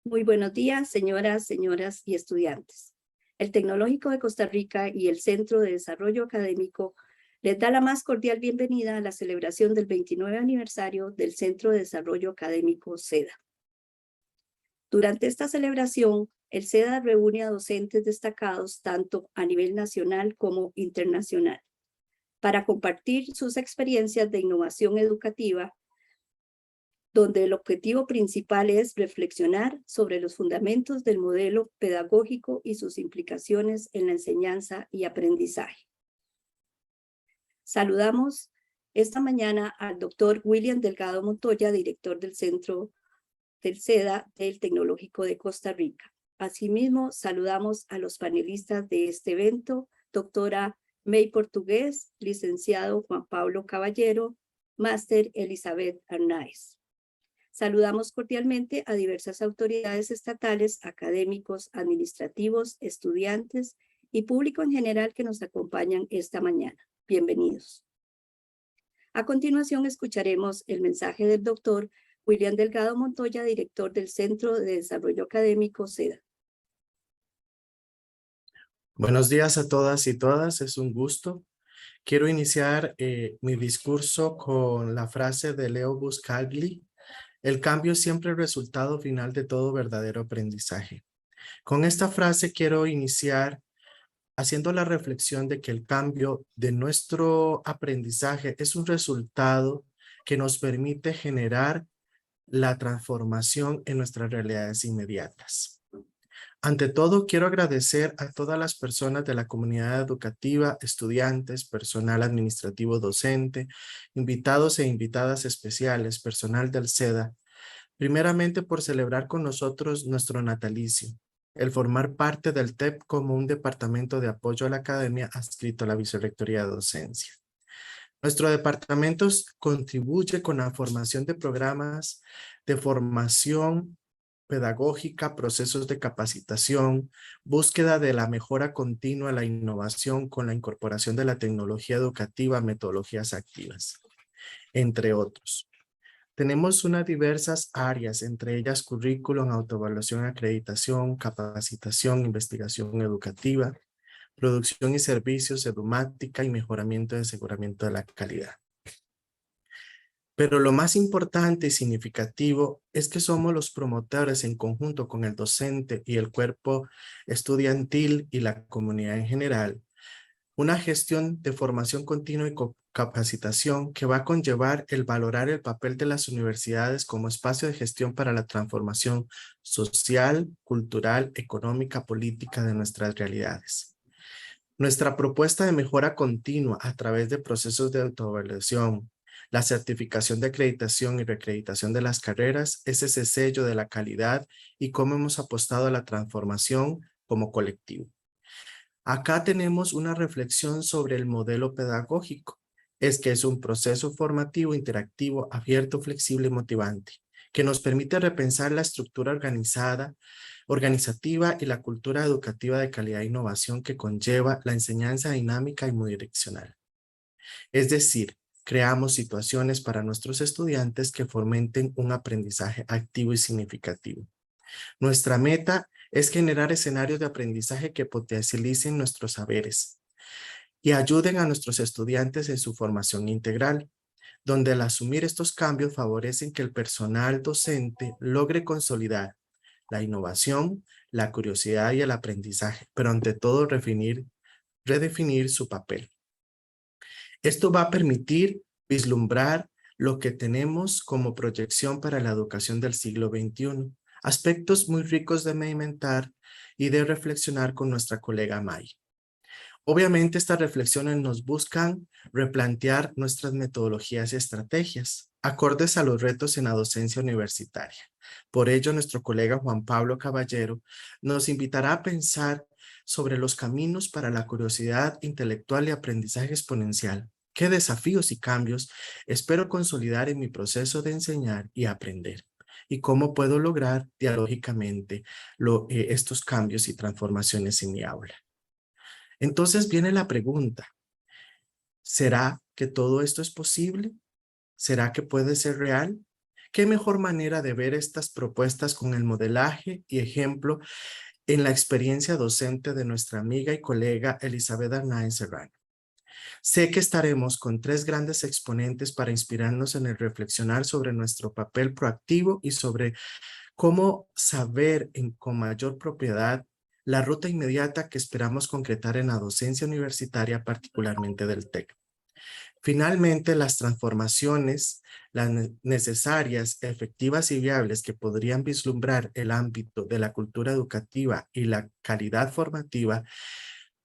Muy buenos días, señoras y estudiantes. El Tecnológico de Costa Rica y el Centro de Desarrollo Académico les da la más cordial bienvenida a la celebración del 29 aniversario del Centro de Desarrollo Académico SEDA. Durante esta celebración, el SEDA reúne a docentes destacados tanto a nivel nacional como internacional para compartir sus experiencias de innovación educativa, donde el objetivo principal es reflexionar sobre los fundamentos del modelo pedagógico y sus implicaciones en la enseñanza y aprendizaje. Saludamos esta mañana al doctor William Delgado Montoya, director del Centro del SEDA del Tecnológico de Costa Rica. Asimismo, saludamos a los panelistas de este evento, doctora May Portugués, licenciado Juan Pablo Caballero, máster Elizabeth Arnaiz. Saludamos cordialmente a diversas autoridades estatales, académicos, administrativos, estudiantes y público en general que nos acompañan esta mañana. Bienvenidos. A continuación escucharemos el mensaje del doctor William Delgado Montoya, director del Centro de Desarrollo Académico SEDA. Buenos días a todas y todas, es un gusto. Quiero iniciar mi discurso con la frase de Leo Buscaglia: el cambio es siempre el resultado final de todo verdadero aprendizaje. Con esta frase quiero iniciar haciendo la reflexión de que el cambio de nuestro aprendizaje es un resultado que nos permite generar la transformación en nuestras realidades inmediatas. Ante todo, quiero agradecer a todas las personas de la comunidad educativa, estudiantes, personal administrativo docente, invitados e invitadas especiales, personal del SEDA, primeramente por celebrar con nosotros nuestro natalicio, el formar parte del TEP como un departamento de apoyo a la academia adscrito a la Vicerrectoría de Docencia. Nuestro departamento contribuye con la formación de programas de formación pedagógica, procesos de capacitación, búsqueda de la mejora continua, la innovación con la incorporación de la tecnología educativa, metodologías activas, entre otros. Tenemos unas diversas áreas, entre ellas currículum, autoevaluación, acreditación, capacitación, investigación educativa, producción y servicios, edumática y mejoramiento y aseguramiento de la calidad. Pero lo más importante y significativo es que somos los promotores en conjunto con el docente y el cuerpo estudiantil y la comunidad en general, una gestión de formación continua y capacitación que va a conllevar el valorar el papel de las universidades como espacio de gestión para la transformación social, cultural, económica, política de nuestras realidades. Nuestra propuesta de mejora continua a través de procesos de autoevaluación, la certificación de acreditación y reacreditación de las carreras es ese sello de la calidad y cómo hemos apostado a la transformación como colectivo. Acá tenemos una reflexión sobre el modelo pedagógico. Es que es un proceso formativo, interactivo, abierto, flexible y motivante, que nos permite repensar la estructura organizativa y la cultura educativa de calidad e innovación que conlleva la enseñanza dinámica y multidireccional. Es decir, creamos situaciones para nuestros estudiantes que fomenten un aprendizaje activo y significativo. Nuestra meta es generar escenarios de aprendizaje que potencialicen nuestros saberes y ayuden a nuestros estudiantes en su formación integral, donde al asumir estos cambios favorecen que el personal docente logre consolidar la innovación, la curiosidad y el aprendizaje, pero ante todo redefinir su papel. Esto va a permitir vislumbrar lo que tenemos como proyección para la educación del siglo XXI, aspectos muy ricos de meditar y de reflexionar con nuestra colega May. Obviamente estas reflexiones nos buscan replantear nuestras metodologías y estrategias, acordes a los retos en la docencia universitaria. Por ello, nuestro colega Juan Pablo Caballero nos invitará a pensar sobre los caminos para la curiosidad intelectual y aprendizaje exponencial. ¿Qué desafíos y cambios espero consolidar en mi proceso de enseñar y aprender? ¿Y cómo puedo lograr dialógicamente estos cambios y transformaciones en mi aula? Entonces viene la pregunta, ¿será que todo esto es posible? ¿Será que puede ser real? ¿Qué mejor manera de ver estas propuestas con el modelaje y ejemplo en la experiencia docente de nuestra amiga y colega Elizabeth Arnáiz Serrano? Sé que estaremos con 3 grandes exponentes para inspirarnos en el reflexionar sobre nuestro papel proactivo y sobre cómo saber con mayor propiedad la ruta inmediata que esperamos concretar en la docencia universitaria, particularmente del TEC. Finalmente, las transformaciones necesarias, efectivas y viables que podrían vislumbrar el ámbito de la cultura educativa y la calidad formativa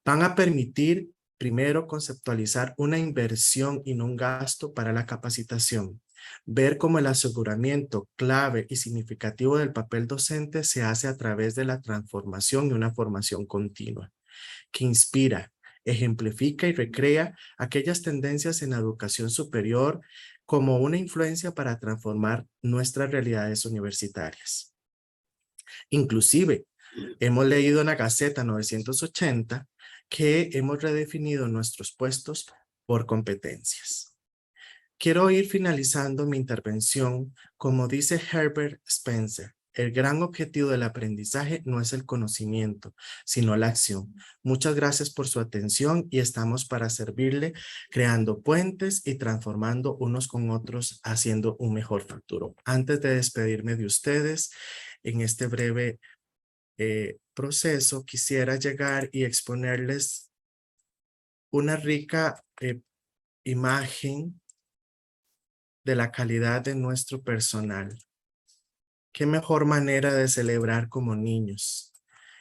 van a permitir, primero, conceptualizar una inversión y no un gasto para la capacitación. Ver cómo el aseguramiento clave y significativo del papel docente se hace a través de la transformación y una formación continua, que inspira, ejemplifica y recrea aquellas tendencias en la educación superior como una influencia para transformar nuestras realidades universitarias. Inclusive, hemos leído en la Gaceta 980 que hemos redefinido nuestros puestos por competencias. Quiero ir finalizando mi intervención, como dice Herbert Spencer: el gran objetivo del aprendizaje no es el conocimiento, sino la acción. Muchas gracias por su atención y estamos para servirle, creando puentes y transformando unos con otros, haciendo un mejor futuro. Antes de despedirme de ustedes, en este breve proceso, quisiera llegar y exponerles una rica imagen de la calidad de nuestro personal. Qué mejor manera de celebrar como niños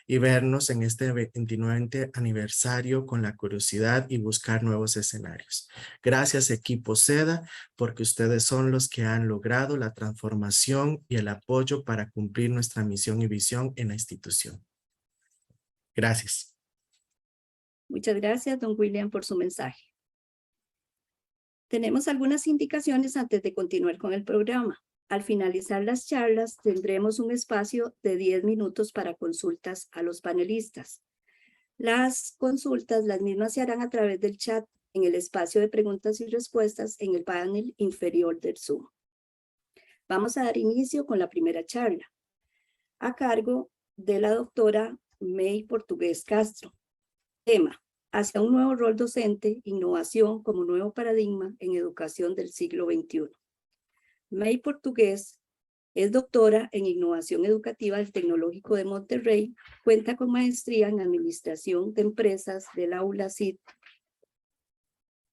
y vernos en este 29 aniversario con la curiosidad y buscar nuevos escenarios. Gracias, equipo SEDA, porque ustedes son los que han logrado la transformación y el apoyo para cumplir nuestra misión y visión en la institución. Gracias. Muchas gracias, don William, por su mensaje. Tenemos algunas indicaciones antes de continuar con el programa. Al finalizar las charlas, tendremos un espacio de 10 minutos para consultas a los panelistas. Las consultas, las mismas se harán a través del chat en el espacio de preguntas y respuestas en el panel inferior del Zoom. Vamos a dar inicio con la primera charla, a cargo de la doctora May Portugués Castro. Tema: hacia un nuevo rol docente, innovación como nuevo paradigma en educación del siglo XXI. May Portugués es doctora en innovación educativa del Tecnológico de Monterrey, cuenta con maestría en administración de empresas del aula CID.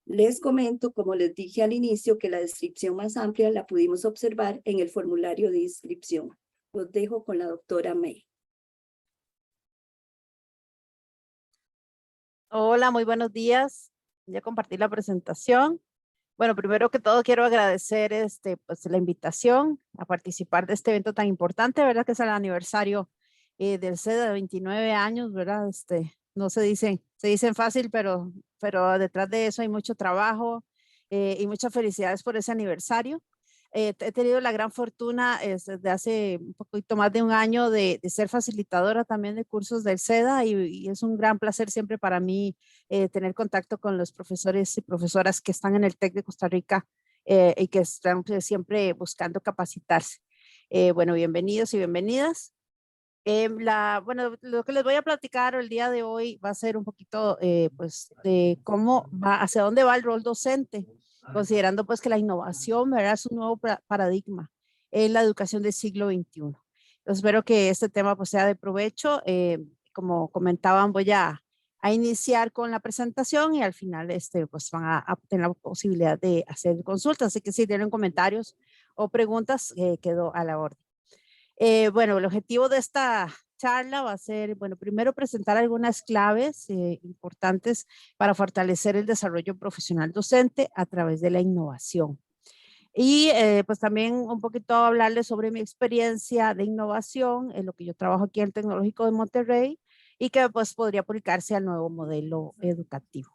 Les comento, como les dije al inicio, que la descripción más amplia la pudimos observar en el formulario de inscripción. Los dejo con la doctora May. Hola, muy buenos días. Ya compartí la presentación. Bueno, primero que todo quiero agradecer pues, la invitación a participar de este evento tan importante, ¿verdad? Que es el aniversario del SEDA de 29 años, ¿verdad? No se dicen fácil, pero detrás de eso hay mucho trabajo y muchas felicidades por ese aniversario. He tenido la gran fortuna desde hace un poquito más de un año de ser facilitadora también de cursos del SEDA y es un gran placer siempre para mí tener contacto con los profesores y profesoras que están en el TEC de Costa Rica y que están siempre buscando capacitarse. Bueno, bienvenidos y bienvenidas. Bueno, lo que les voy a platicar el día de hoy va a ser un poquito pues de cómo va, hacia dónde va el rol docente, considerando pues que la innovación, ¿verdad?, es un nuevo paradigma en la educación del siglo XXI. Entonces, espero que este tema pues sea de provecho. Como comentaban, voy a iniciar con la presentación y al final pues van a tener la posibilidad de hacer consultas, así que si tienen comentarios o preguntas, quedo a la orden. Bueno, el objetivo de esta charla va a ser, bueno, primero presentar algunas claves importantes para fortalecer el desarrollo profesional docente a través de la innovación. Y pues también un poquito hablarles sobre mi experiencia de innovación en lo que yo trabajo aquí en el Tecnológico de Monterrey y que pues podría aplicarse al nuevo modelo educativo.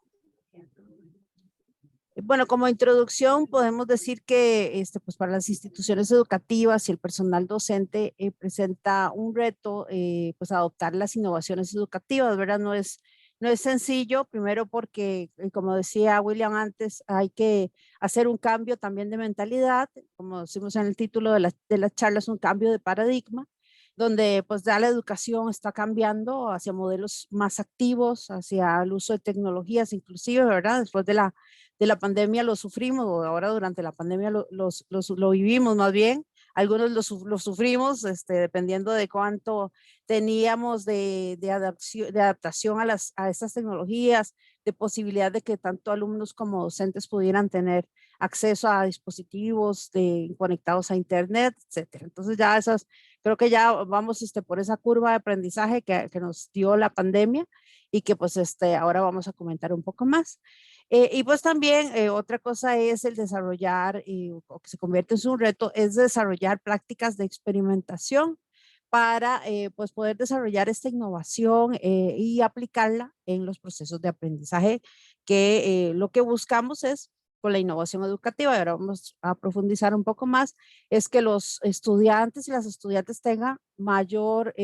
Bueno, como introducción podemos decir que pues para las instituciones educativas y el personal docente presenta un reto pues adoptar las innovaciones educativas, ¿verdad? No es No es sencillo, primero porque, como decía William antes, hay que hacer un cambio también de mentalidad, como decimos en el título de la charla, es un cambio de paradigma, donde pues ya la educación está cambiando hacia modelos más activos, hacia el uso de tecnologías inclusive, ¿verdad? Después de la pandemia lo sufrimos, o ahora durante la pandemia lo vivimos más bien. Algunos lo sufrimos, dependiendo de cuánto teníamos de adaptación a estas tecnologías, de posibilidad de que tanto alumnos como docentes pudieran tener acceso a dispositivos conectados a internet, etcétera. Entonces ya creo que ya vamos por esa curva de aprendizaje que nos dio la pandemia y que pues ahora vamos a comentar un poco más. Y pues también otra cosa es el desarrollar, o que se convierte en un reto, es desarrollar prácticas de experimentación para pues poder desarrollar esta innovación y aplicarla en los procesos de aprendizaje, que lo que buscamos es, con la innovación educativa, y ahora vamos a profundizar un poco más, es que los estudiantes y las estudiantes tengan mejores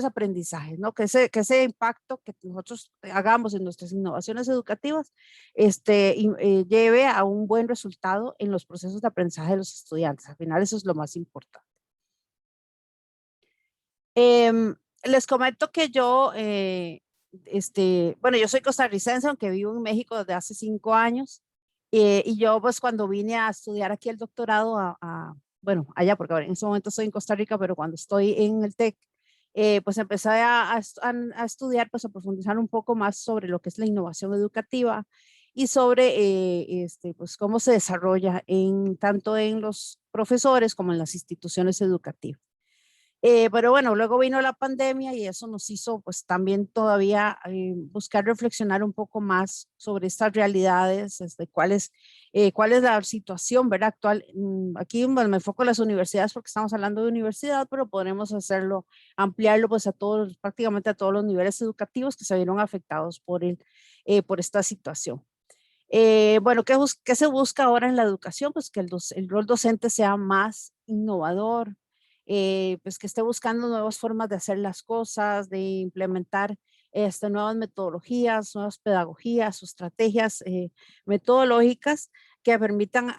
aprendizajes, ¿no? Que ese impacto que nosotros hagamos en nuestras innovaciones educativas lleve a un buen resultado en los procesos de aprendizaje de los estudiantes. Al final eso es lo más importante. Les comento que yo, bueno, yo soy costarricense, aunque vivo en México desde hace 5 años. Y yo, pues, cuando vine a estudiar aquí el doctorado, bueno, allá, porque ahora en ese momento estoy en Costa Rica, pero cuando estoy en el TEC, pues empecé a estudiar, pues a profundizar un poco más sobre lo que es la innovación educativa y sobre, pues, cómo se desarrolla tanto en los profesores como en las instituciones educativas. Pero bueno, luego vino la pandemia y eso nos hizo pues también todavía buscar reflexionar un poco más sobre estas realidades, cuál es la situación, ¿verdad? Actual. Aquí bueno, me enfoco en las universidades porque estamos hablando de universidad, pero podremos hacerlo, ampliarlo pues a todos, prácticamente a todos los niveles educativos que se vieron afectados por esta situación. Bueno, ¿qué se busca ahora en la educación? Pues que el rol docente sea más innovador, pues que esté buscando nuevas formas de hacer las cosas, de implementar nuevas metodologías, nuevas pedagogías o estrategias metodológicas que permitan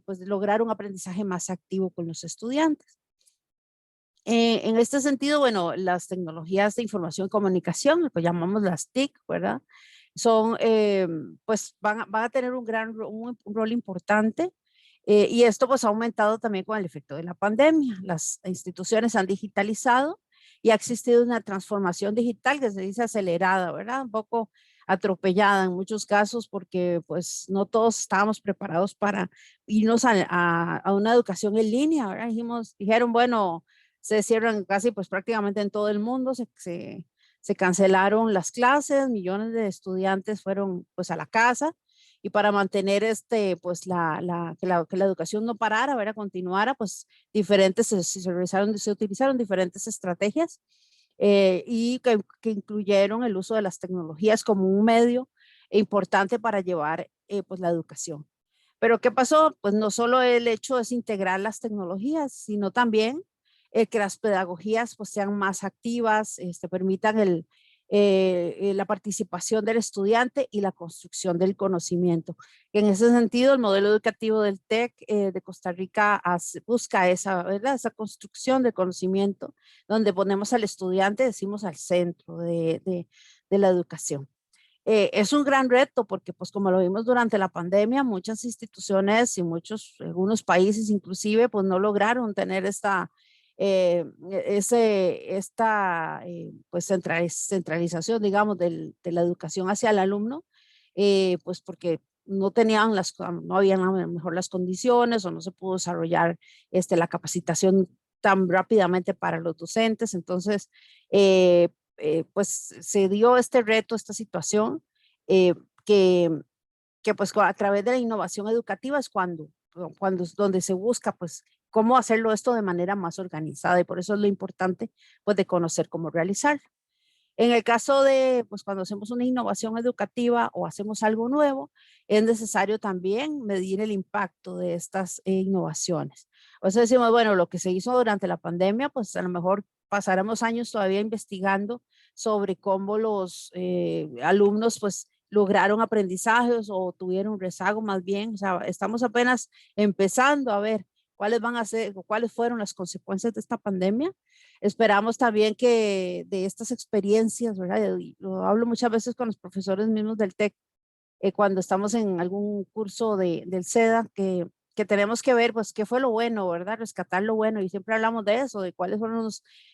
pues lograr un aprendizaje más activo con los estudiantes. En este sentido, bueno, las tecnologías de información y comunicación, lo que llamamos las TIC, ¿verdad? Pues van a tener un rol importante, y esto pues ha aumentado también con el efecto de la pandemia. Las instituciones han digitalizado y ha existido una transformación digital que se dice acelerada, ¿verdad? Un poco atropellada en muchos casos porque pues no todos estábamos preparados para irnos a una educación en línea, ¿verdad? Dijeron, bueno, se cierran casi pues prácticamente en todo el mundo, se cancelaron las clases, millones de estudiantes fueron pues a la casa, y para mantener pues que la educación no parara, ¿verdad? Continuara, pues se utilizaron diferentes estrategias, y que incluyeron el uso de las tecnologías como un medio importante para llevar pues la educación. Pero ¿qué pasó? Pues no solo el hecho es integrar las tecnologías, sino también que las pedagogías pues sean más activas, permitan la participación del estudiante y la construcción del conocimiento. En ese sentido, el modelo educativo del TEC de Costa Rica busca ¿verdad? Esa construcción del conocimiento, donde ponemos al estudiante, decimos, al centro de la educación. Es un gran reto porque, pues como lo vimos durante la pandemia, muchas instituciones y algunos países inclusive, pues no lograron tener pues centralización, digamos, de la educación hacia el alumno, pues porque no habían a lo mejor las condiciones o no se pudo desarrollar la capacitación tan rápidamente para los docentes. Entonces, pues se dio este reto, esta situación, eh, que, que pues a través de la innovación educativa es donde se busca pues cómo hacerlo esto de manera más organizada, y por eso es lo importante pues de conocer cómo realizarlo. En el caso de, pues cuando hacemos una innovación educativa o hacemos algo nuevo, es necesario también medir el impacto de estas innovaciones. O sea, decimos, bueno, lo que se hizo durante la pandemia, pues a lo mejor pasaremos años todavía investigando sobre cómo los alumnos pues lograron aprendizajes o tuvieron rezago más bien. O sea, estamos apenas empezando a ver cuáles van a ser o cuáles fueron las consecuencias de esta pandemia. Esperamos también que de estas experiencias, ¿verdad? Y lo hablo muchas veces con los profesores mismos del TEC, cuando estamos en algún curso del SEDA, que tenemos que ver, pues, qué fue lo bueno, ¿verdad? Rescatar lo bueno, y siempre hablamos de eso, de cuáles fueron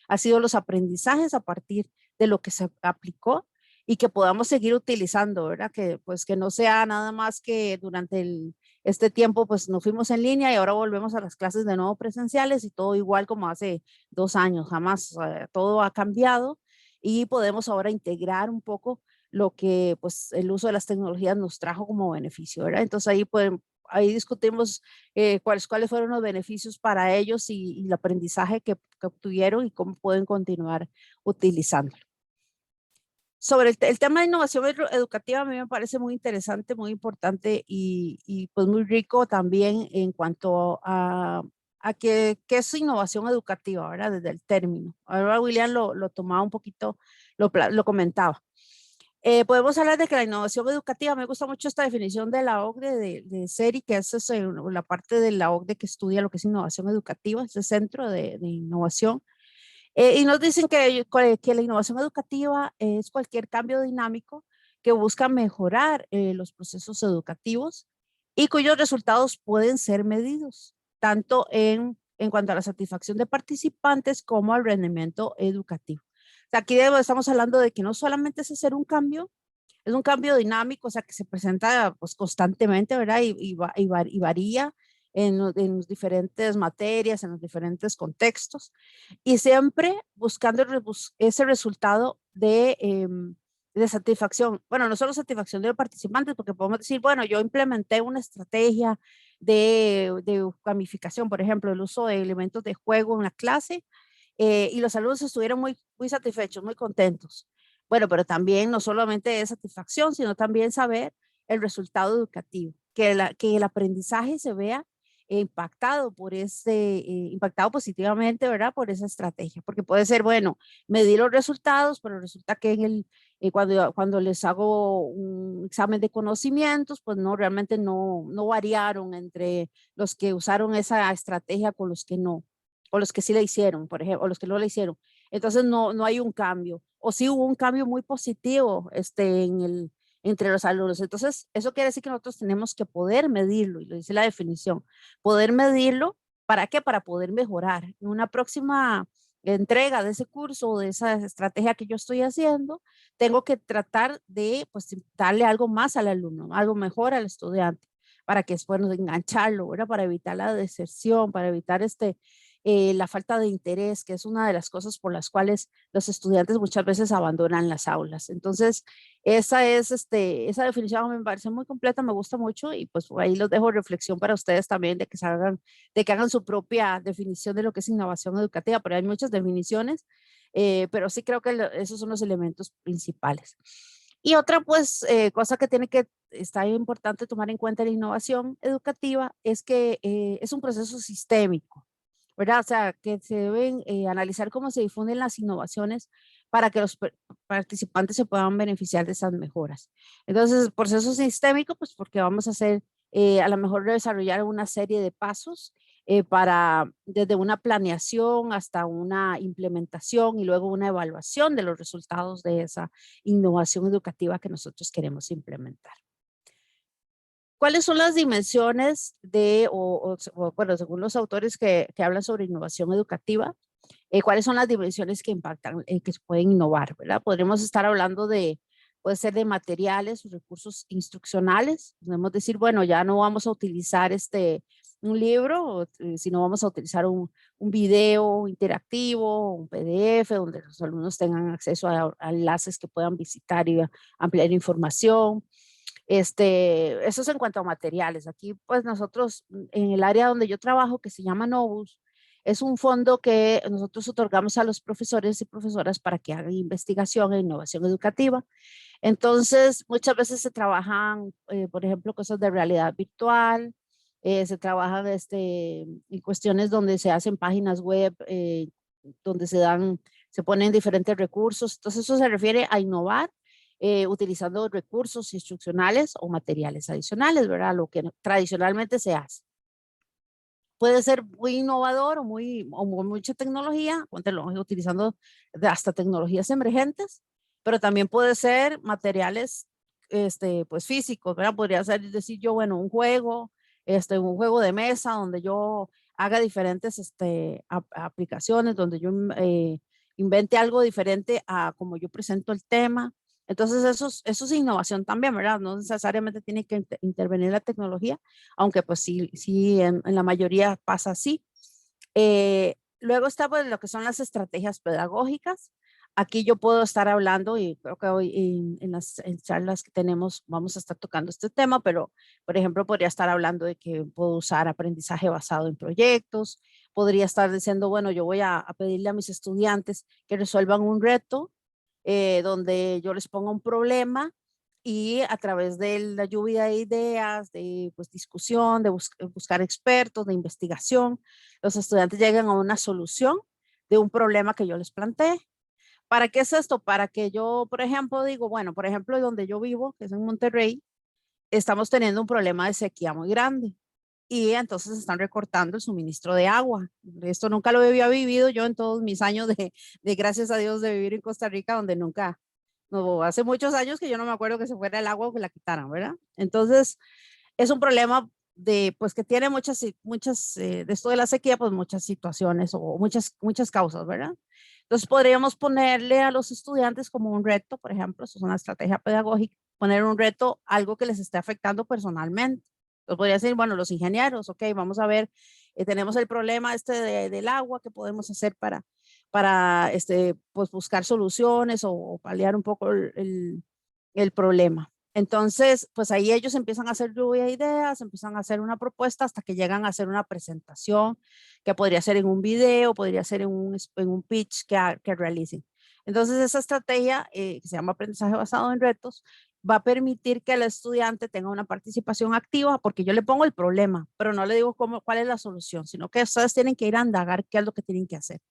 han sido los aprendizajes a partir de lo que se aplicó y que podamos seguir utilizando, ¿verdad? Que, pues, que no sea nada más que durante este tiempo, pues, nos fuimos en línea y ahora volvemos a las clases de nuevo presenciales y todo igual como hace 2 años, jamás, todo ha cambiado y podemos ahora integrar un poco lo que pues el uso de las tecnologías nos trajo como beneficio, ¿verdad? Entonces ahí discutimos cuáles fueron los beneficios para ellos y el aprendizaje que obtuvieron y cómo pueden continuar utilizándolo. Sobre el tema de innovación educativa, a mí me parece muy interesante, muy importante y pues muy rico también en cuanto a qué es innovación educativa, ¿verdad? Desde el término. Ahora William lo tomaba un poquito, lo comentaba. Podemos hablar de que la innovación educativa, me gusta mucho esta definición de la OCDE, de SERI, que es la parte de la OCDE que estudia lo que es innovación educativa, ese centro de innovación. Y nos dicen que la innovación educativa es cualquier cambio dinámico que busca mejorar los procesos educativos y cuyos resultados pueden ser medidos, tanto en cuanto a la satisfacción de participantes como al rendimiento educativo. O sea, aquí estamos hablando de que no solamente es hacer un cambio, es un cambio dinámico, o sea, que se presenta pues constantemente, ¿verdad? Y varía en las diferentes materias, en los diferentes contextos, y siempre buscando ese resultado de satisfacción. Bueno, no solo satisfacción de los participantes, porque podemos decir, bueno, yo implementé una estrategia de gamificación, por ejemplo, el uso de elementos de juego en la clase, y los alumnos estuvieron muy satisfechos, muy contentos. Bueno, pero también no solamente es satisfacción, sino también saber el resultado educativo, que el aprendizaje se vea impactado impactado positivamente, ¿verdad? Por esa estrategia, porque puede ser, bueno, medir los resultados, pero resulta que cuando les hago un examen de conocimientos, pues no, realmente no variaron entre los que usaron esa estrategia con los que no, o los que sí la hicieron, por ejemplo, o los que no la hicieron. Entonces no hay un cambio, o sí hubo un cambio muy positivo entre los alumnos. Entonces, eso quiere decir que nosotros tenemos que poder medirlo, y lo dice la definición, poder medirlo, ¿para qué? Para poder mejorar. En una próxima entrega de ese curso, de esa estrategia que yo estoy haciendo, tengo que tratar de pues, darle algo más al alumno, algo mejor al estudiante, para que después nos engancharlo, ¿verdad? Para evitar la deserción, para evitar la falta de interés, que es una de las cosas por las cuales los estudiantes muchas veces abandonan las aulas. Entonces, esa definición me parece muy completa, me gusta mucho, y pues ahí los dejo reflexión para ustedes también de que hagan su propia definición de lo que es innovación educativa, pero hay muchas definiciones, pero sí creo que esos son los elementos principales. Y otra pues cosa que está importante tomar en cuenta en la innovación educativa es que es un proceso sistémico, ¿verdad? O sea, que se deben analizar cómo se difunden las innovaciones para que los participantes se puedan beneficiar de esas mejoras. Entonces, proceso sistémico, pues porque vamos a hacer, a lo mejor desarrollar una serie de pasos desde una planeación hasta una implementación y luego una evaluación de los resultados de esa innovación educativa que nosotros queremos implementar. ¿Cuáles son las dimensiones bueno, según los autores que hablan sobre innovación educativa, cuáles son las dimensiones que impactan, que se pueden innovar, ¿verdad? Podríamos estar hablando puede ser de materiales o recursos instruccionales. Podemos decir, bueno, ya no vamos a utilizar un libro, sino vamos a utilizar un video interactivo, un PDF, donde los alumnos tengan acceso a enlaces que puedan visitar y ampliar información. Eso es en cuanto a materiales. Aquí, pues nosotros, en el área donde yo trabajo, que se llama Novus, es un fondo que nosotros otorgamos a los profesores y profesoras para que hagan investigación e innovación educativa. Entonces, muchas veces se trabajan, por ejemplo, cosas de realidad virtual, se trabajan en cuestiones donde se hacen páginas web, donde se ponen diferentes recursos. Entonces eso se refiere a innovar utilizando recursos instruccionales o materiales adicionales, ¿verdad? Lo que tradicionalmente se hace. Puede ser muy innovador o mucha tecnología, utilizando hasta tecnologías emergentes, pero también puede ser materiales pues físicos, ¿verdad? Podría ser, decir yo, bueno, un juego de mesa donde yo haga diferentes aplicaciones, donde yo invente algo diferente a como yo presento el tema. Entonces eso es innovación también, ¿verdad? No necesariamente tiene que intervenir la tecnología, aunque pues sí en la mayoría pasa así. Luego está pues lo que son las estrategias pedagógicas. Aquí yo puedo estar hablando y creo que hoy en las charlas que tenemos vamos a estar tocando este tema, pero por ejemplo podría estar hablando de que puedo usar aprendizaje basado en proyectos, podría estar diciendo, bueno, yo voy a pedirle a mis estudiantes que resuelvan un reto donde yo les ponga un problema y a través de la lluvia de ideas, de pues, discusión, de buscar expertos, de investigación, los estudiantes llegan a una solución de un problema que yo les planteé. ¿Para qué es esto? Para que yo, por ejemplo, digo, bueno, por ejemplo, donde yo vivo, que es en Monterrey, estamos teniendo un problema de sequía muy grande y entonces están recortando el suministro de agua. Esto nunca lo había vivido yo en todos mis años de gracias a Dios, de vivir en Costa Rica, donde nunca, no, hace muchos años que yo no me acuerdo que se fuera el agua o que la quitaran, ¿verdad? Entonces, es un problema pues que tiene de esto de la sequía, pues muchas situaciones o muchas causas, ¿verdad? Entonces podríamos ponerle a los estudiantes como un reto, por ejemplo, eso es una estrategia pedagógica, poner un reto, algo que les esté afectando personalmente. Entonces podría decir, bueno, los ingenieros, ok, vamos a ver, tenemos el problema del agua, ¿qué podemos hacer para pues buscar soluciones o paliar un poco el problema? Entonces, pues ahí ellos empiezan a hacer lluvia de ideas, empiezan a hacer una propuesta hasta que llegan a hacer una presentación que podría ser en un video, podría ser en un pitch que realicen. Entonces, esa estrategia que se llama aprendizaje basado en retos va a permitir que el estudiante tenga una participación activa porque yo le pongo el problema, pero no le digo cuál es la solución, sino que ustedes tienen que ir a indagar qué es lo que tienen que hacer.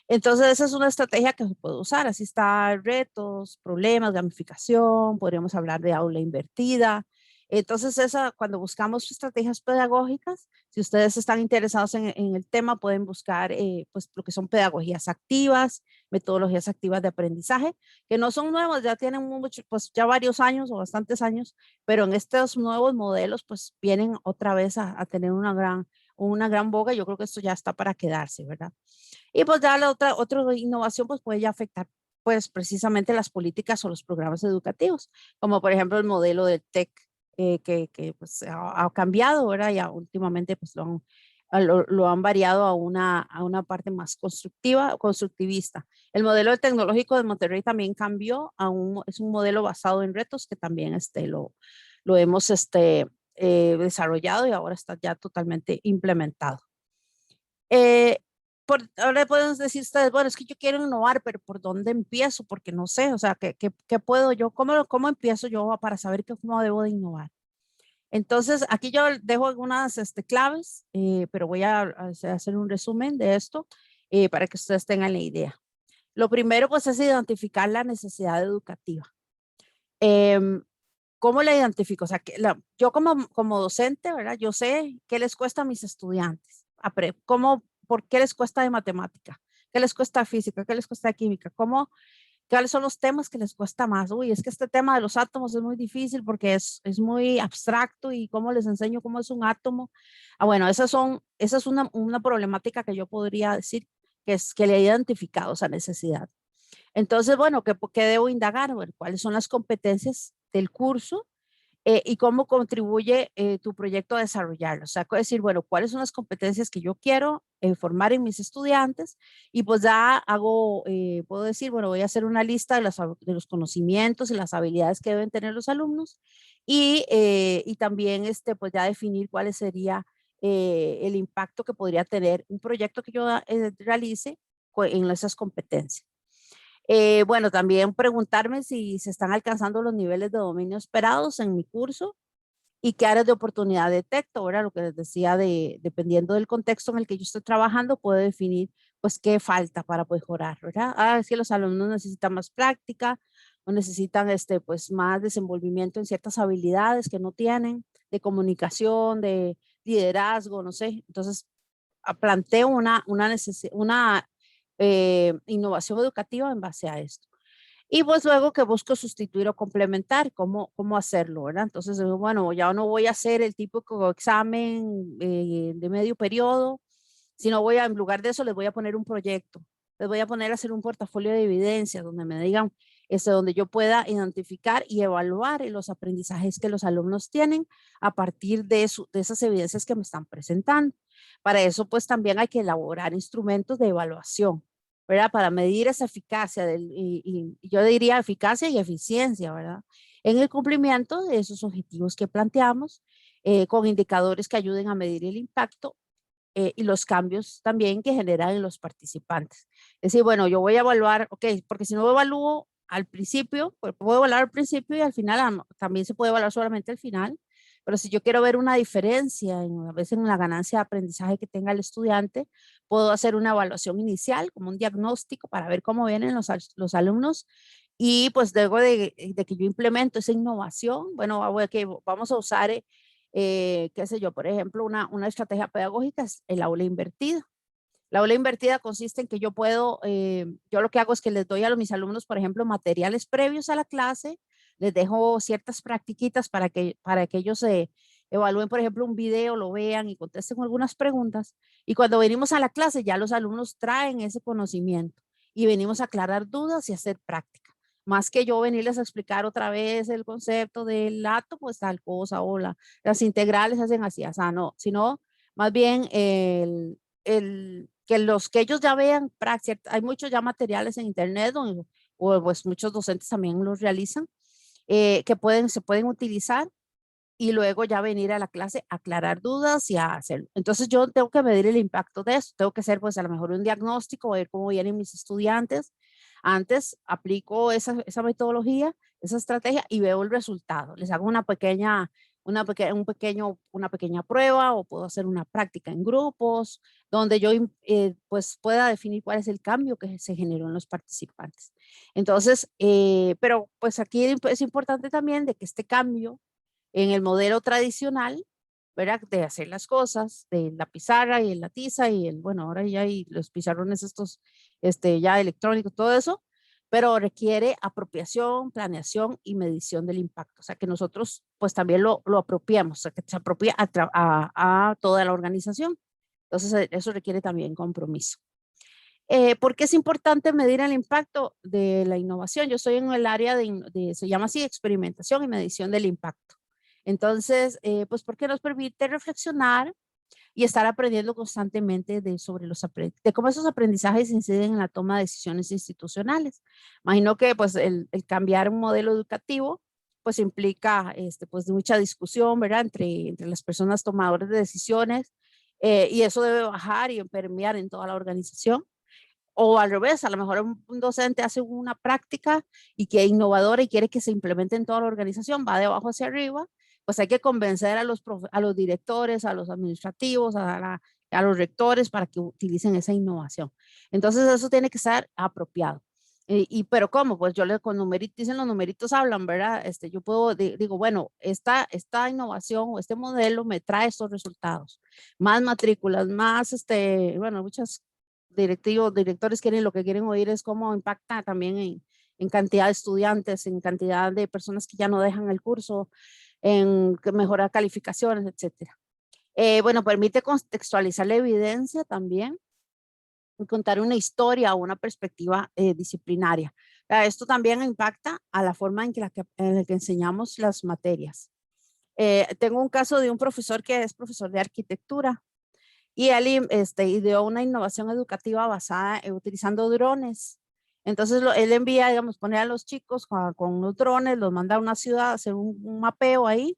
Entonces, esa es una estrategia que se puede usar. Así está retos, problemas, gamificación, podríamos hablar de aula invertida. Entonces, cuando buscamos estrategias pedagógicas, si ustedes están interesados en el tema, pueden buscar pues, lo que son pedagogías activas, metodologías activas de aprendizaje, que no son nuevos, ya tienen pues ya varios años o bastantes años, pero en estos nuevos modelos, pues vienen otra vez a tener una gran boga. Yo creo que esto ya está para quedarse, ¿verdad? Y pues ya la otra innovación pues puede ya afectar pues precisamente las políticas o los programas educativos, como por ejemplo el modelo del TEC que pues ha cambiado, ¿verdad? Ya últimamente pues lo han variado a una parte más constructivista. El modelo tecnológico de Monterrey también cambió es un modelo basado en retos que también lo hemos desarrollado y ahora está ya totalmente implementado. Ahora pueden decir ustedes, bueno, es que yo quiero innovar, pero ¿por dónde empiezo? Porque no sé, o sea, ¿qué puedo yo? ¿Cómo empiezo yo para saber cómo debo de innovar? Entonces, aquí yo dejo algunas claves, pero voy a hacer un resumen de esto para que ustedes tengan la idea. Lo primero, pues, es identificar la necesidad educativa. ¿Cómo la identifico? O sea, yo como docente, ¿verdad? Yo sé qué les cuesta a mis estudiantes. ¿Por qué les cuesta de matemática? ¿Qué les cuesta física? ¿Qué les cuesta química? ¿Cuáles son los temas que les cuesta más? Uy, es que este tema de los átomos es muy difícil porque es muy abstracto y cómo les enseño cómo es un átomo. Bueno, esa es una problemática que yo podría decir que le he identificado esa necesidad. Entonces, bueno, ¿qué debo indagar? Bueno, ¿cuáles son las competencias del curso y cómo contribuye tu proyecto a desarrollarlo? O sea, decir, bueno, ¿cuáles son las competencias que yo quiero formar en mis estudiantes? Y pues ya puedo decir, bueno, voy a hacer una lista de los conocimientos y las habilidades que deben tener los alumnos y también pues ya definir cuál sería el impacto que podría tener un proyecto que yo realice en esas competencias. Bueno, también preguntarme si se están alcanzando los niveles de dominio esperados en mi curso y qué áreas de oportunidad detecto. Ahora, lo que les decía, dependiendo del contexto en el que yo estoy trabajando, puedo definir pues qué falta para mejorar, ¿verdad? Ah, es que los alumnos necesitan más práctica o necesitan pues más desenvolvimiento en ciertas habilidades que no tienen, de comunicación, de liderazgo, no sé. Entonces, planteo una innovación educativa en base a esto. Y pues luego que busco sustituir o complementar, cómo hacerlo, ¿verdad? Entonces, bueno, ya no voy a hacer el típico examen de medio periodo, sino en lugar de eso, les voy a poner un proyecto. Les voy a poner a hacer un portafolio de evidencias donde me digan, donde yo pueda identificar y evaluar los aprendizajes que los alumnos tienen a partir de esas evidencias que me están presentando. Para eso, pues también hay que elaborar instrumentos de evaluación, ¿verdad? Para medir esa eficacia, y yo diría eficacia y eficiencia, ¿verdad? En el cumplimiento de esos objetivos que planteamos, con indicadores que ayuden a medir el impacto y los cambios también que generan en los participantes. Es decir, bueno, yo voy a evaluar, ok, porque si no evalúo al principio, pues puedo evaluar al principio y al final también se puede evaluar solamente al final, pero si yo quiero ver una diferencia, a veces en la ganancia de aprendizaje que tenga el estudiante, puedo hacer una evaluación inicial, como un diagnóstico para ver cómo vienen los alumnos y pues luego de que yo implemento esa innovación, bueno, vamos a usar qué sé yo, por ejemplo, una estrategia pedagógica es el aula invertida. La aula invertida consiste en que yo lo que hago es que les doy a mis alumnos, por ejemplo, materiales previos a la clase, les dejo ciertas practiquitas para que ellos se evalúen, por ejemplo, un video, lo vean y contesten algunas preguntas. Y cuando venimos a la clase, ya los alumnos traen ese conocimiento y venimos a aclarar dudas y hacer práctica. Más que yo venirles a explicar otra vez el concepto del acto, pues tal cosa, o las integrales hacen así, o sea, no, sino más bien que ellos ya vean práctica. Hay muchos ya materiales en internet o pues muchos docentes también los realizan, que se pueden utilizar y luego ya venir a la clase a aclarar dudas y a hacerlo. Entonces yo tengo que medir el impacto de eso, tengo que hacer pues a lo mejor un diagnóstico, ver cómo vienen mis estudiantes. Antes aplico esa metodología, esa estrategia y veo el resultado. Les hago una pequeña prueba o puedo hacer una práctica en grupos donde yo pues pueda definir cuál es el cambio que se generó en los participantes. Entonces, pero pues aquí es importante también de que este cambio en el modelo tradicional, ¿verdad? De hacer las cosas, de la pizarra y la tiza bueno, ahora ya hay los pizarrones estos, ya electrónicos, todo eso, pero requiere apropiación, planeación y medición del impacto. O sea, que nosotros pues también lo apropiamos, o sea, que se apropia a toda la organización. Entonces, eso requiere también compromiso. ¿Por qué es importante medir el impacto de la innovación? Yo estoy en el área se llama así, experimentación y medición del impacto. Entonces, pues porque nos permite reflexionar y estar aprendiendo constantemente de cómo esos aprendizajes inciden en la toma de decisiones institucionales. Imagino que pues el cambiar un modelo educativo pues implica pues mucha discusión, ¿verdad? Entre las personas tomadoras de decisiones, y eso debe bajar y permear en toda la organización. O al revés, a lo mejor un docente hace una práctica y que es innovadora y quiere que se implemente en toda la organización, va de abajo hacia arriba, pues hay que convencer a los directores, a los administrativos, a los rectores para que utilicen esa innovación. Entonces eso tiene que ser apropiado. Pero ¿cómo? Pues con numeritos, dicen los numeritos hablan, ¿verdad? Yo digo, bueno, esta innovación o este modelo me trae estos resultados. Más matrículas, más, bueno, muchas directores lo que quieren oír es cómo impacta también en cantidad de estudiantes, en cantidad de personas que ya no dejan el curso, en mejorar calificaciones, etcétera. Bueno, permite contextualizar la evidencia también y contar una historia o una perspectiva disciplinaria. Esto también impacta a la forma en la que enseñamos las materias. Tengo un caso de un profesor que es profesor de arquitectura y él ideó una innovación educativa basada utilizando drones. Entonces él envía, digamos, poner a los chicos con los drones, los manda a una ciudad a hacer un mapeo ahí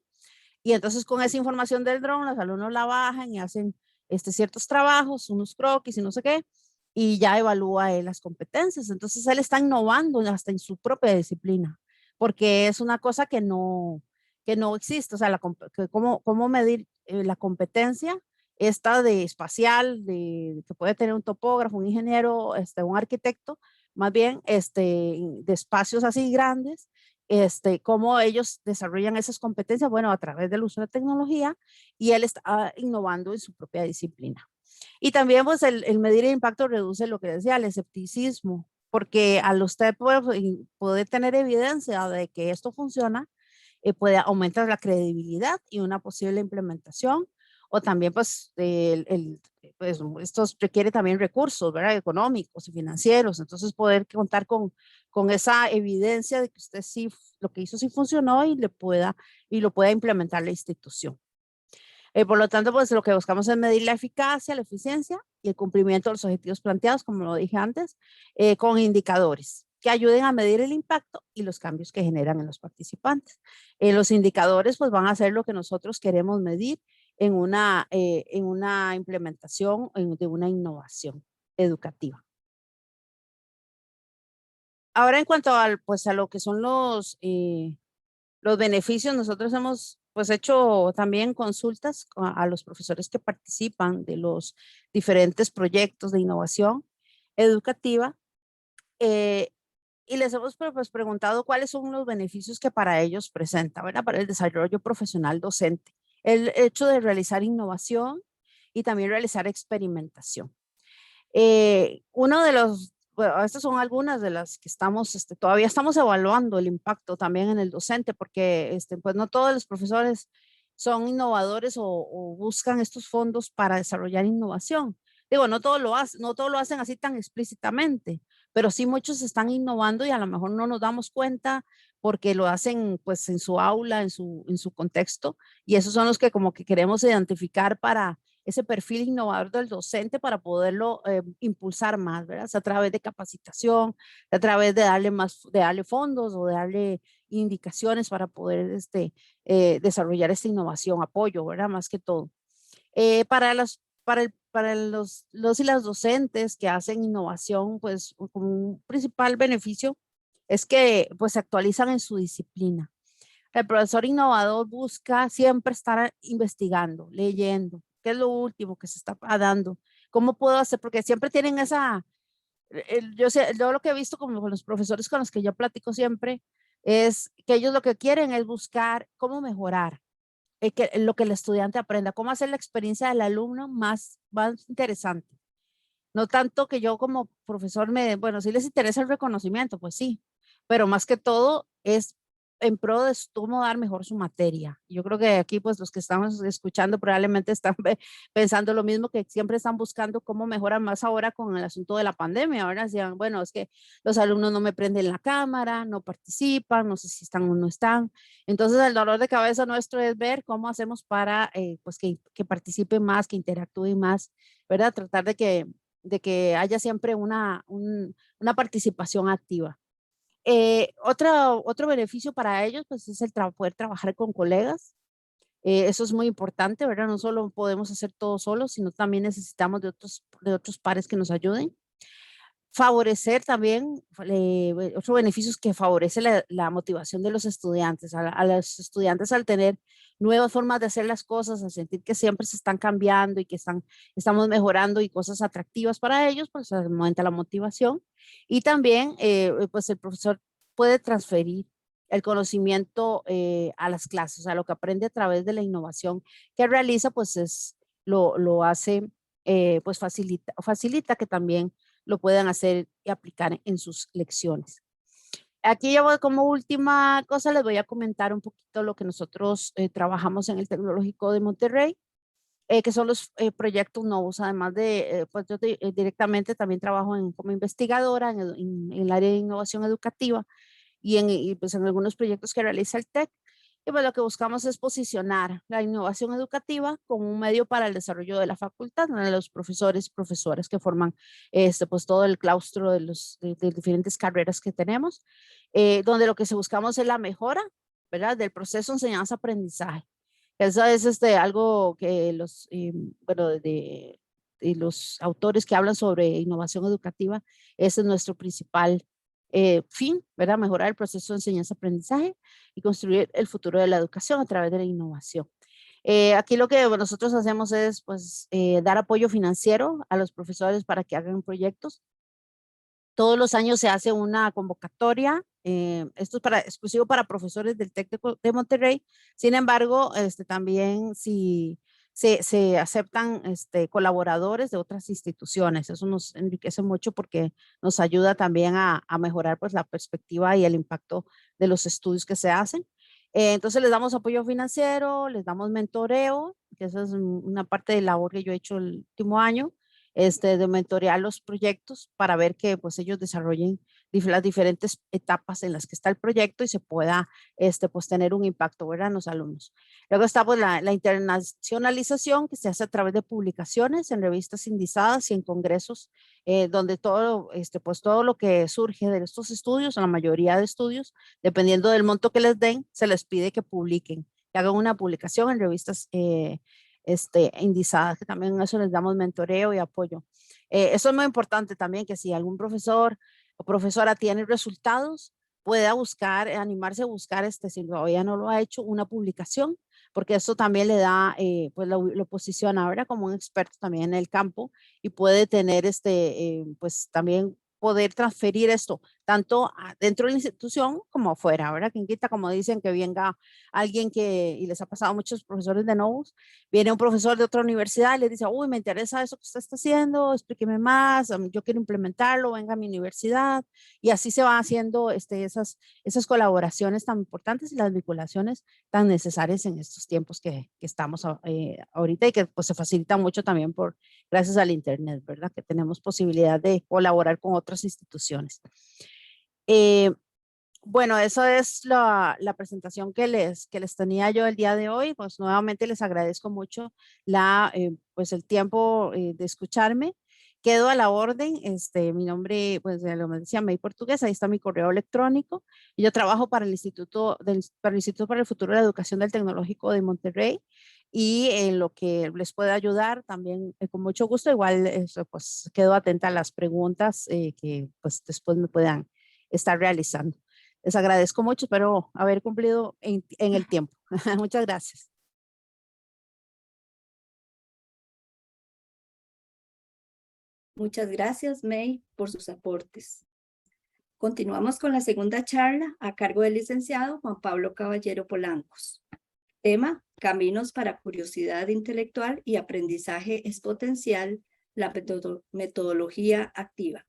y entonces con esa información del dron los alumnos la bajan y hacen ciertos trabajos, unos croquis y no sé qué, y ya evalúa él las competencias. Entonces él está innovando hasta en su propia disciplina, porque es una cosa que no existe, o sea, cómo medir la competencia esta de espacial, que puede tener un topógrafo, un ingeniero, un arquitecto, más bien de espacios así grandes, cómo ellos desarrollan esas competencias, bueno, a través del uso de tecnología, y él está innovando en su propia disciplina. Y también pues el medir el impacto reduce lo que decía, el escepticismo, porque al usted poder tener evidencia de que esto funciona, puede aumentar la credibilidad y una posible implementación, o también pues, pues esto requiere también recursos, ¿verdad? Económicos y financieros, entonces poder contar con esa evidencia de que usted sí, lo que hizo sí funcionó y lo pueda implementar la institución. Por lo tanto, pues lo que buscamos es medir la eficacia, la eficiencia y el cumplimiento de los objetivos planteados, como lo dije antes, con indicadores que ayuden a medir el impacto y los cambios que generan en los participantes. Los indicadores pues van a ser lo que nosotros queremos medir en una implementación de una innovación educativa. Ahora en cuanto pues, a lo que son los beneficios, nosotros hemos pues hecho también consultas a los profesores que participan de los diferentes proyectos de innovación educativa y les hemos pues, preguntado cuáles son los beneficios que para ellos presenta, ¿verdad? Para el desarrollo profesional docente, el hecho de realizar innovación y también realizar experimentación. Uno de los, bueno, estas son algunas de las que todavía estamos evaluando el impacto también en el docente, porque pues no todos los profesores son innovadores o buscan estos fondos para desarrollar innovación. Digo, no todo lo hacen así tan explícitamente, pero sí muchos están innovando y a lo mejor no nos damos cuenta porque lo hacen pues en su aula, en su contexto, y esos son los que como que queremos identificar para ese perfil innovador del docente para poderlo impulsar más, ¿verdad? A través de capacitación, a través de darle fondos o de darle indicaciones para poder desarrollar esta innovación, apoyo, ¿verdad? Más que todo. Para los y las docentes que hacen innovación, pues como un principal beneficio es que pues se actualizan en su disciplina. El profesor innovador busca siempre estar investigando, leyendo, qué es lo último que se está dando, cómo puedo hacer, porque siempre tienen yo lo que he visto como con los profesores con los que yo platico siempre, es que ellos lo que quieren es buscar cómo mejorar lo que el estudiante aprenda, cómo hacer la experiencia del alumno más interesante. No tanto que yo como profesor bueno, si les interesa el reconocimiento, pues sí, pero más que todo es en pro de cómo dar mejor su materia. Yo creo que aquí pues los que estamos escuchando probablemente están pensando lo mismo, que siempre están buscando cómo mejorar más ahora con el asunto de la pandemia. Ahora decían, bueno, es que los alumnos no me prenden la cámara, no participan, no sé si están o no están. Entonces el dolor de cabeza nuestro es ver cómo hacemos para pues que participen más, que interactúen más, ¿verdad? Tratar de que haya siempre una participación activa. Otro beneficio para ellos pues es el poder trabajar con colegas. Eso es muy importante, ¿verdad? No solo podemos hacer todo solos, sino también necesitamos de otros pares que nos ayuden. Favorecer también, otro beneficio es que favorece la motivación de los estudiantes. A los estudiantes al tener nuevas formas de hacer las cosas, a sentir que siempre se están cambiando y que estamos mejorando y cosas atractivas para ellos, pues aumenta la motivación. Y también, pues el profesor puede transferir el conocimiento a las clases, o sea, lo que aprende a través de la innovación que realiza, pues lo hace, pues facilita que también lo puedan hacer y aplicar en sus lecciones. Aquí ya como última cosa les voy a comentar un poquito lo que nosotros trabajamos en el Tecnológico de Monterrey, que son los proyectos nuevos, además de, pues yo directamente también trabajo como investigadora en el área de innovación educativa y pues en algunos proyectos que realiza el TEC. Y pues lo que buscamos es posicionar la innovación educativa como un medio para el desarrollo de la facultad, de los profesores y profesoras que forman pues todo el claustro de diferentes carreras que tenemos, donde lo que se buscamos es la mejora, ¿verdad? Del proceso enseñanza-aprendizaje. Eso es algo que bueno, de los autores que hablan sobre innovación educativa, ese es nuestro principal fin, ¿verdad? Mejorar el proceso de enseñanza-aprendizaje y construir el futuro de la educación a través de la innovación. Aquí lo que nosotros hacemos es pues dar apoyo financiero a los profesores para que hagan proyectos. Todos los años se hace una convocatoria, esto es exclusivo para profesores del TEC de Monterrey. Sin embargo, también si se aceptan colaboradores de otras instituciones, eso nos enriquece mucho porque nos ayuda también a mejorar pues la perspectiva y el impacto de los estudios que se hacen. Entonces les damos apoyo financiero, les damos mentoreo, que esa es una parte de labor que yo he hecho el último año, de mentorear los proyectos para ver que pues ellos desarrollen las diferentes etapas en las que está el proyecto y se pueda pues tener un impacto, ¿verdad?, en los alumnos. Luego está pues la internacionalización que se hace a través de publicaciones en revistas indizadas y en congresos, donde pues todo lo que surge de estos estudios, la mayoría de estudios, dependiendo del monto que les den, se les pide que publiquen, que hagan una publicación en revistas indizadas, que también eso les damos mentoreo y apoyo. Eso es muy importante también, que si algún profesor o profesora tiene resultados, pueda buscar, animarse a buscar, si todavía no lo ha hecho, una publicación, porque eso también le da, pues lo posiciona ahora como un experto también en el campo y puede tener, pues también poder transferir esto, tanto dentro de la institución como afuera, ¿verdad? Quien quita, como dicen, que venga alguien y les ha pasado a muchos profesores de Novus, viene un profesor de otra universidad y les dice, uy, me interesa eso que usted está haciendo, explíqueme más, yo quiero implementarlo, venga a mi universidad, y así se van haciendo esas colaboraciones tan importantes y las vinculaciones tan necesarias en estos tiempos que estamos ahorita y que pues se facilitan mucho también gracias al internet, ¿verdad? Que tenemos posibilidad de colaborar con otras instituciones. Bueno, eso es la presentación que les tenía yo el día de hoy. Pues nuevamente les agradezco mucho pues el tiempo de escucharme. Quedo a la orden. Mi nombre, pues lo me decía, May Portugués, ahí está mi correo electrónico. Y yo trabajo para el Instituto para el Futuro de la Educación del Tecnológico de Monterrey. Y en lo que les pueda ayudar también con mucho gusto. Igual pues quedo atenta a las preguntas que pues después me puedan estar realizando. Les agradezco mucho, espero haber cumplido en el tiempo. Muchas gracias. Muchas gracias, May, por sus aportes. Continuamos con la segunda charla a cargo del licenciado Juan Pablo Caballero Polancos. Tema: Caminos para curiosidad intelectual y aprendizaje exponencial, la metodología activa.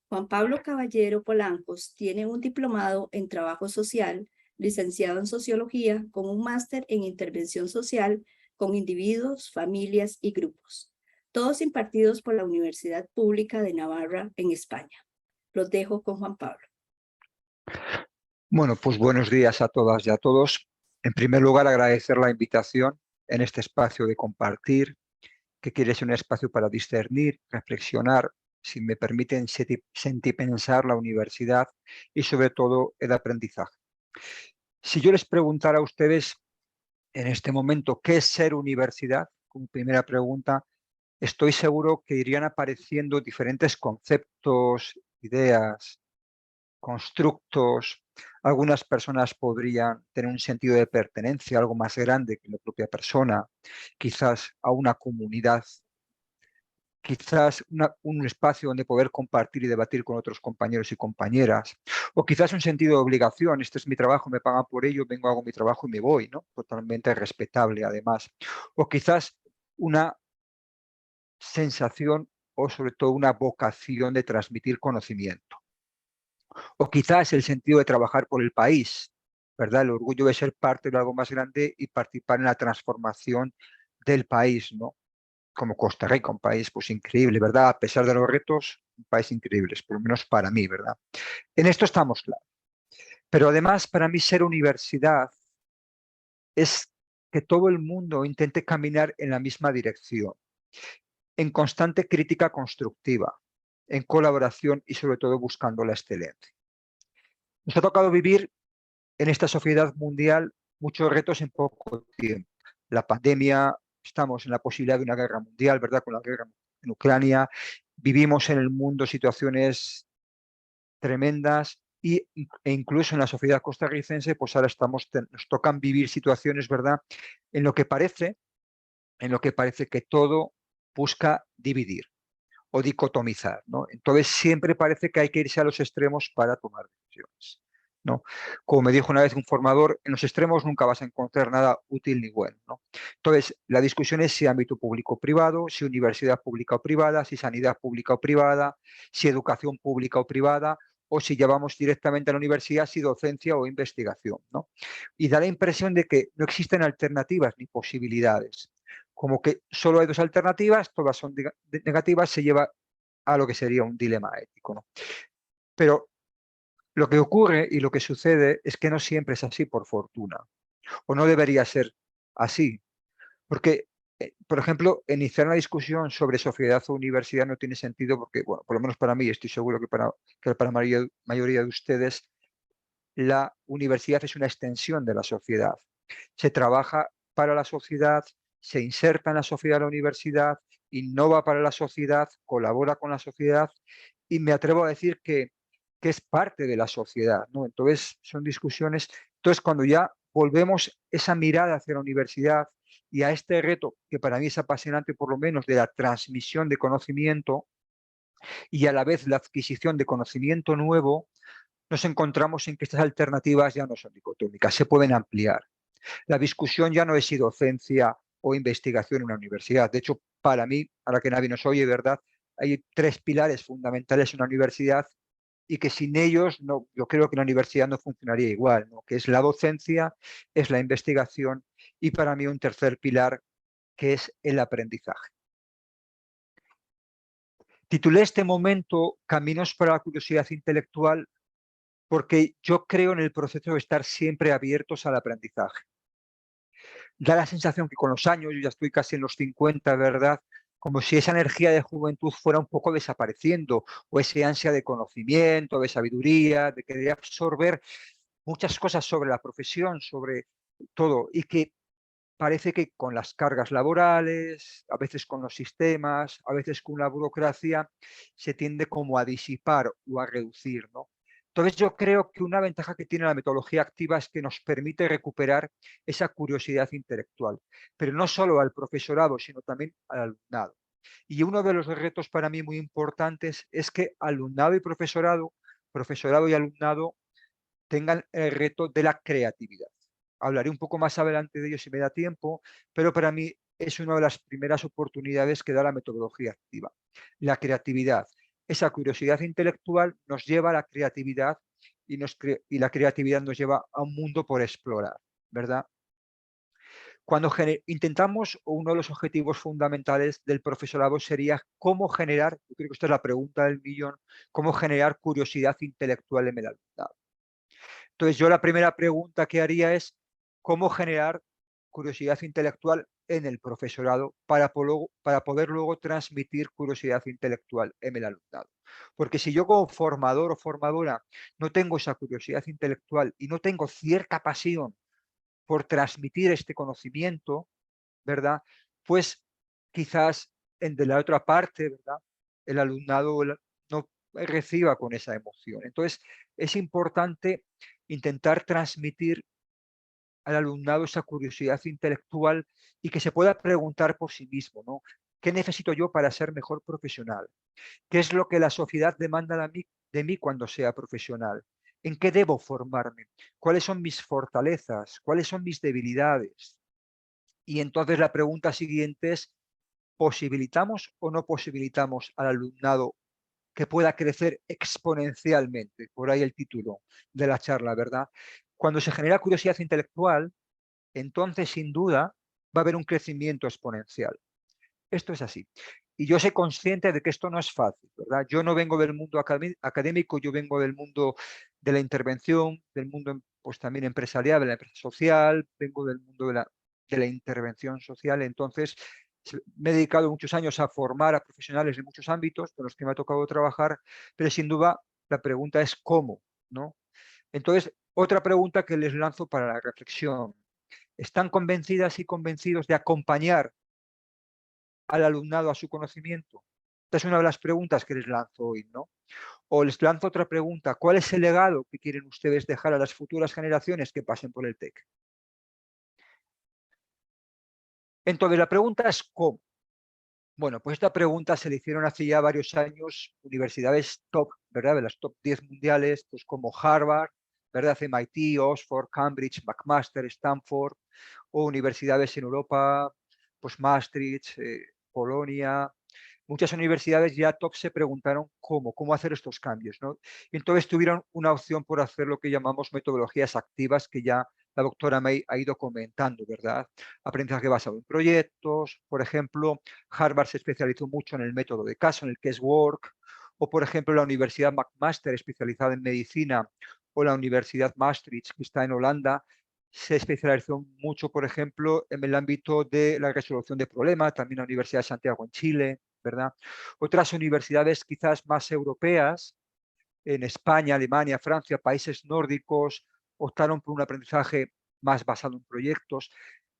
Juan Pablo Caballero Polancos tiene un diplomado en trabajo social, licenciado en sociología, con un máster en intervención social con individuos, familias y grupos, todos impartidos por la Universidad Pública de Navarra en España. Los dejo con Juan Pablo. Bueno, pues buenos días a todas y a todos. En primer lugar, agradecer la invitación en este espacio de compartir, que quiere ser un espacio para discernir, reflexionar, si me permiten, sentipensar la universidad y sobre todo el aprendizaje. Si yo les preguntara a ustedes en este momento qué es ser universidad, como primera pregunta, estoy seguro que irían apareciendo diferentes conceptos, ideas, constructos. Algunas personas podrían tener un sentido de pertenencia, algo más grande que la propia persona, quizás a una comunidad, quizás un espacio donde poder compartir y debatir con otros compañeros y compañeras, o quizás un sentido de obligación, este es mi trabajo, me pagan por ello, vengo, hago mi trabajo y me voy, ¿no? Totalmente respetable además. O quizás una sensación o sobre todo una vocación de transmitir conocimiento. O quizás el sentido de trabajar por el país, ¿verdad? El orgullo de ser parte de algo más grande y participar en la transformación del país, ¿no? Como Costa Rica, un país pues increíble, ¿verdad? A pesar de los retos, un país increíble, por lo menos para mí, ¿verdad? En esto estamos claros. Pero además, para mí ser universidad es que todo el mundo intente caminar en la misma dirección, en constante crítica constructiva, en colaboración y sobre todo buscando la excelencia. Nos ha tocado vivir en esta sociedad mundial muchos retos en poco tiempo. La pandemia, estamos en la posibilidad de una guerra mundial, ¿verdad? Con la guerra en Ucrania. Vivimos en el mundo situaciones tremendas e incluso en la sociedad costarricense, pues ahora nos tocan vivir situaciones, ¿verdad?, en lo que parece que todo busca dividir o dicotomizar, ¿no? Entonces siempre parece que hay que irse a los extremos para tomar decisiones, ¿no? Como me dijo una vez un formador, en los extremos nunca vas a encontrar nada útil ni bueno, ¿no? Entonces, la discusión es si ámbito público o privado, si universidad pública o privada, si sanidad pública o privada, si educación pública o privada, o si llevamos directamente a la universidad, si docencia o investigación, ¿no? Y da la impresión de que no existen alternativas ni posibilidades. Como que solo hay dos alternativas, todas son negativas, se lleva a lo que sería un dilema ético, ¿no? Pero lo que ocurre y lo que sucede es que no siempre es así, por fortuna, o no debería ser así, porque, por ejemplo, iniciar una discusión sobre sociedad o universidad no tiene sentido porque, bueno, por lo menos para mí, estoy seguro que para la mayoría de ustedes, la universidad es una extensión de la sociedad. Se trabaja para la sociedad, se inserta en la sociedad la universidad, innova para la sociedad, colabora con la sociedad y me atrevo a decir que es parte de la sociedad, ¿no? Entonces, son discusiones. Entonces, cuando ya volvemos esa mirada hacia la universidad y a este reto, que para mí es apasionante por lo menos, de la transmisión de conocimiento y a la vez la adquisición de conocimiento nuevo, nos encontramos en que estas alternativas ya no son dicotómicas, se pueden ampliar. La discusión ya no es si docencia o investigación en una universidad. De hecho, para mí, ahora que nadie nos oye, ¿verdad?, hay tres pilares fundamentales en una universidad y que sin ellos yo creo que la universidad no funcionaría igual, ¿no? Que es la docencia, es la investigación y para mí un tercer pilar que es el aprendizaje. Titulé este momento Caminos para la curiosidad intelectual porque yo creo en el proceso de estar siempre abiertos al aprendizaje. Da la sensación que con los años, yo ya estoy casi en los 50, ¿verdad?, como si esa energía de juventud fuera un poco desapareciendo, o ese ansia de conocimiento, de sabiduría, de querer absorber muchas cosas sobre la profesión, sobre todo, y que parece que con las cargas laborales, a veces con los sistemas, a veces con la burocracia, se tiende como a disipar o a reducir, ¿no? Entonces yo creo que una ventaja que tiene la metodología activa es que nos permite recuperar esa curiosidad intelectual, pero no solo al profesorado, sino también al alumnado. Y uno de los retos para mí muy importantes es que alumnado y profesorado y alumnado tengan el reto de la creatividad. Hablaré un poco más adelante de ello si me da tiempo, pero para mí es una de las primeras oportunidades que da la metodología activa. La creatividad. Esa curiosidad intelectual nos lleva a la creatividad y la creatividad nos lleva a un mundo por explorar, ¿verdad? Cuando intentamos, uno de los objetivos fundamentales del profesorado sería cómo generar, yo creo que esta es la pregunta del millón, cómo generar curiosidad intelectual en el alumnado. Entonces, yo la primera pregunta que haría es cómo generar curiosidad intelectual en el profesorado para poder luego transmitir curiosidad intelectual en el alumnado. Porque si yo como formador o formadora no tengo esa curiosidad intelectual y no tengo cierta pasión por transmitir este conocimiento, ¿verdad?, pues quizás de la otra parte, ¿verdad?, el alumnado no reciba con esa emoción. Entonces, es importante intentar transmitir al alumnado esa curiosidad intelectual y que se pueda preguntar por sí mismo, ¿no? ¿Qué necesito yo para ser mejor profesional? ¿Qué es lo que la sociedad demanda de mí cuando sea profesional? ¿En qué debo formarme? ¿Cuáles son mis fortalezas? ¿Cuáles son mis debilidades? Y entonces la pregunta siguiente es, ¿posibilitamos o no posibilitamos al alumnado que pueda crecer exponencialmente? Por ahí el título de la charla, ¿verdad? Cuando se genera curiosidad intelectual, entonces sin duda va a haber un crecimiento exponencial. Esto es así. Y yo soy consciente de que esto no es fácil, ¿verdad? Yo no vengo del mundo académico, yo vengo del mundo de la intervención, del mundo pues también empresarial, de la empresa social, vengo del mundo de la intervención social. Entonces, me he dedicado muchos años a formar a profesionales de muchos ámbitos con los que me ha tocado trabajar, pero sin duda la pregunta es cómo, ¿no? Entonces, otra pregunta que les lanzo para la reflexión. ¿Están convencidas y convencidos de acompañar al alumnado a su conocimiento? Esta es una de las preguntas que les lanzo hoy, ¿no? O les lanzo otra pregunta, ¿cuál es el legado que quieren ustedes dejar a las futuras generaciones que pasen por el TEC? Entonces, la pregunta es ¿cómo? Bueno, pues esta pregunta se le hicieron hace ya varios años universidades top, ¿verdad? De las top 10 mundiales, pues como Harvard, ¿verdad? MIT, Oxford, Cambridge, McMaster, Stanford, o universidades en Europa, pues Maastricht, Polonia. Muchas universidades ya top se preguntaron cómo hacer estos cambios, ¿no? Y entonces tuvieron una opción por hacer lo que llamamos metodologías activas, que ya la doctora May ha ido comentando, ¿verdad? Aprendizaje basado en proyectos, por ejemplo, Harvard se especializó mucho en el método de caso, en el case work, o por ejemplo la Universidad McMaster, especializada en medicina, o la Universidad Maastricht, que está en Holanda, se especializó mucho, por ejemplo, en el ámbito de la resolución de problemas, también la Universidad de Santiago en Chile, ¿verdad? Otras universidades quizás más europeas, en España, Alemania, Francia, países nórdicos, optaron por un aprendizaje más basado en proyectos.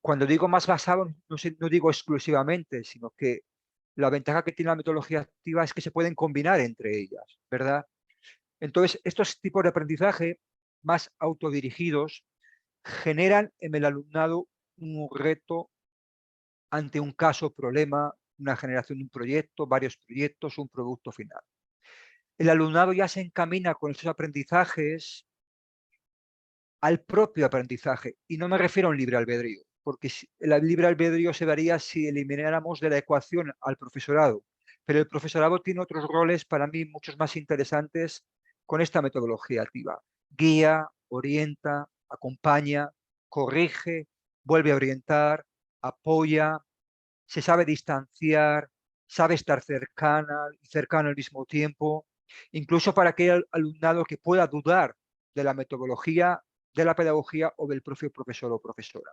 Cuando digo más basado, no digo exclusivamente, sino que la ventaja que tiene la metodología activa es que se pueden combinar entre ellas, ¿verdad? Entonces, estos tipos de aprendizaje más autodirigidos generan en el alumnado un reto ante un caso o problema, una generación de un proyecto, varios proyectos, un producto final. El alumnado ya se encamina con esos aprendizajes al propio aprendizaje, y no me refiero a un libre albedrío, porque el libre albedrío se daría si elimináramos de la ecuación al profesorado, pero el profesorado tiene otros roles para mí muchos más interesantes con esta metodología activa. Guía, orienta, acompaña, corrige, vuelve a orientar, apoya, se sabe distanciar, sabe estar cercano al mismo tiempo, incluso para aquel alumnado que pueda dudar de la metodología, de la pedagogía o del propio profesor o profesora.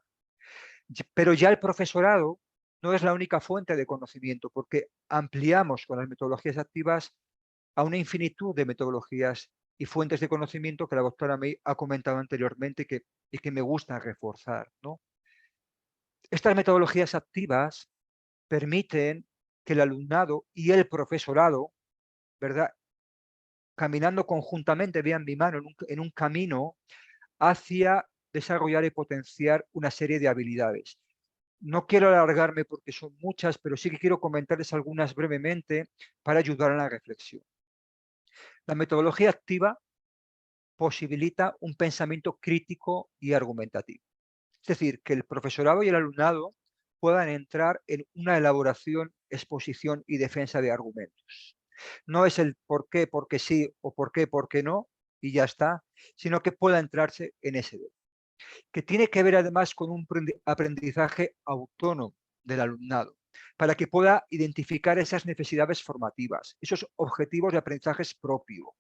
Pero ya el profesorado no es la única fuente de conocimiento, porque ampliamos con las metodologías activas a una infinitud de metodologías y fuentes de conocimiento que la doctora May ha comentado anteriormente y que me gusta reforzar, ¿no? Estas metodologías activas permiten que el alumnado y el profesorado, ¿verdad?, caminando conjuntamente, vean mi mano, en un camino hacia desarrollar y potenciar una serie de habilidades. No quiero alargarme porque son muchas, pero sí que quiero comentarles algunas brevemente para ayudar a la reflexión. La metodología activa posibilita un pensamiento crítico y argumentativo. Es decir, que el profesorado y el alumnado puedan entrar en una elaboración, exposición y defensa de argumentos. No es el por qué, porque sí, o por qué no, y ya está, sino que pueda entrarse en ese debate. Que tiene que ver además con un aprendizaje autónomo del alumnado, para que pueda identificar esas necesidades formativas, esos objetivos de aprendizajes propio.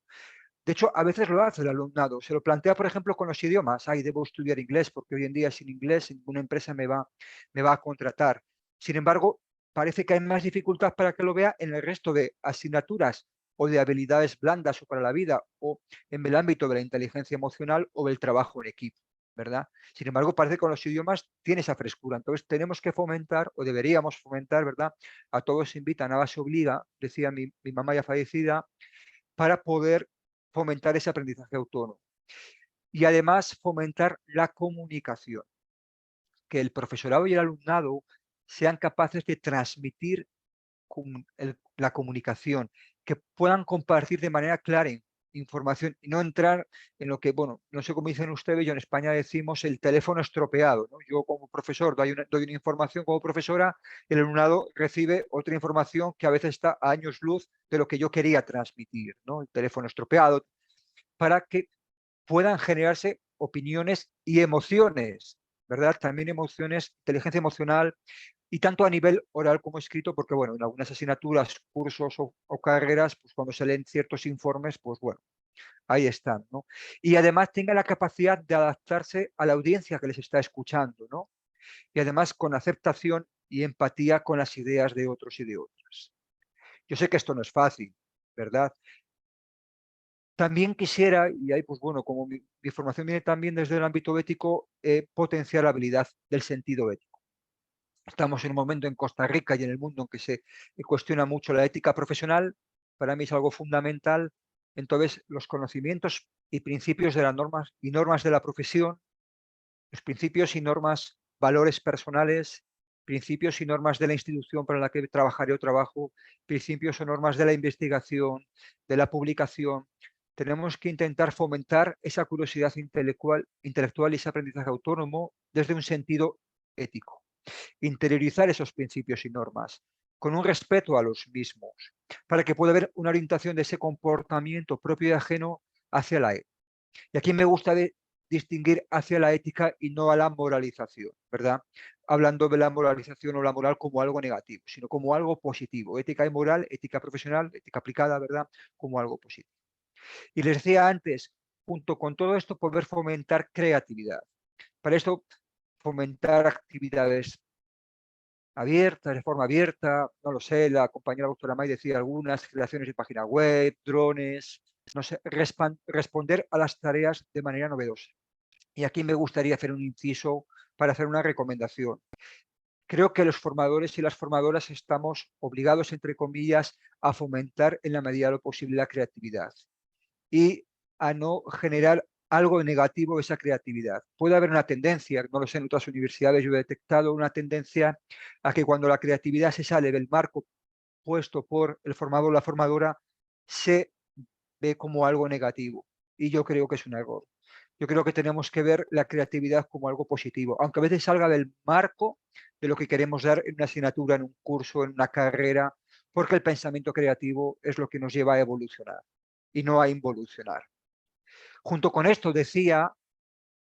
De hecho, a veces lo hace el alumnado. Se lo plantea, por ejemplo, con los idiomas. Ay, debo estudiar inglés porque hoy en día sin inglés ninguna empresa me va a contratar. Sin embargo, parece que hay más dificultad para que lo vea en el resto de asignaturas o de habilidades blandas o para la vida o en el ámbito de la inteligencia emocional o del trabajo en equipo, ¿verdad? Sin embargo, parece que con los idiomas tiene esa frescura. Entonces, tenemos que fomentar o deberíamos fomentar, ¿verdad? A todos se invita, nada se obliga, decía mi mamá ya fallecida, para poder fomentar ese aprendizaje autónomo. Y además fomentar la comunicación, que el profesorado y el alumnado sean capaces de transmitir la comunicación, que puedan compartir de manera clara información y no entrar en lo que, bueno, no sé cómo dicen ustedes, yo en España decimos el teléfono estropeado, ¿no? Yo como profesor doy una información como profesora y el alumnado recibe otra información que a veces está a años luz de lo que yo quería transmitir, ¿no? El teléfono estropeado, para que puedan generarse opiniones y emociones, ¿verdad? También emociones, inteligencia emocional, y tanto a nivel oral como escrito, porque bueno, en algunas asignaturas, cursos o carreras, pues cuando se leen ciertos informes, pues bueno, ahí están, ¿no? Y además tenga la capacidad de adaptarse a la audiencia que les está escuchando, ¿no? Y además con aceptación y empatía con las ideas de otros y de otras. Yo sé que esto no es fácil, ¿verdad? También quisiera, y ahí pues bueno, como mi formación viene también desde el ámbito ético, potenciar la habilidad del sentido ético. Estamos en un momento en Costa Rica y en el mundo en que se cuestiona mucho la ética profesional. Para mí es algo fundamental Entonces, los conocimientos y principios de las normas y normas de la profesión, los principios y normas, valores personales, principios y normas de la institución para la que trabajaré o trabajo, principios o normas de la investigación, de la publicación. Tenemos que intentar fomentar esa curiosidad intelectual y ese aprendizaje autónomo desde un sentido ético. Interiorizar esos principios y normas con un respeto a los mismos, para que pueda haber una orientación de ese comportamiento propio y ajeno hacia la ética. Y aquí me gusta distinguir hacia la ética y no a la moralización, ¿verdad? Hablando de la moralización o la moral como algo negativo, sino como algo positivo. Ética y moral, ética profesional, ética aplicada, ¿verdad? Como algo positivo. Y les decía antes, junto con todo esto, poder fomentar creatividad. Para esto, fomentar actividades abiertas, de forma abierta, no lo sé, la compañera doctora May decía algunas, creaciones de página web, drones, no sé, responder a las tareas de manera novedosa. Y aquí me gustaría hacer un inciso para hacer una recomendación. Creo que los formadores y las formadoras estamos obligados, entre comillas, a fomentar en la medida de lo posible la creatividad y a no generar algo negativo de esa creatividad. Puede haber una tendencia, no lo sé, en otras universidades yo he detectado una tendencia a que cuando la creatividad se sale del marco puesto por el formador o la formadora, se ve como algo negativo. Y yo creo que es un error. Yo creo que tenemos que ver la creatividad como algo positivo, aunque a veces salga del marco de lo que queremos dar en una asignatura, en un curso, en una carrera, porque el pensamiento creativo es lo que nos lleva a evolucionar y no a involucionar. Junto con esto decía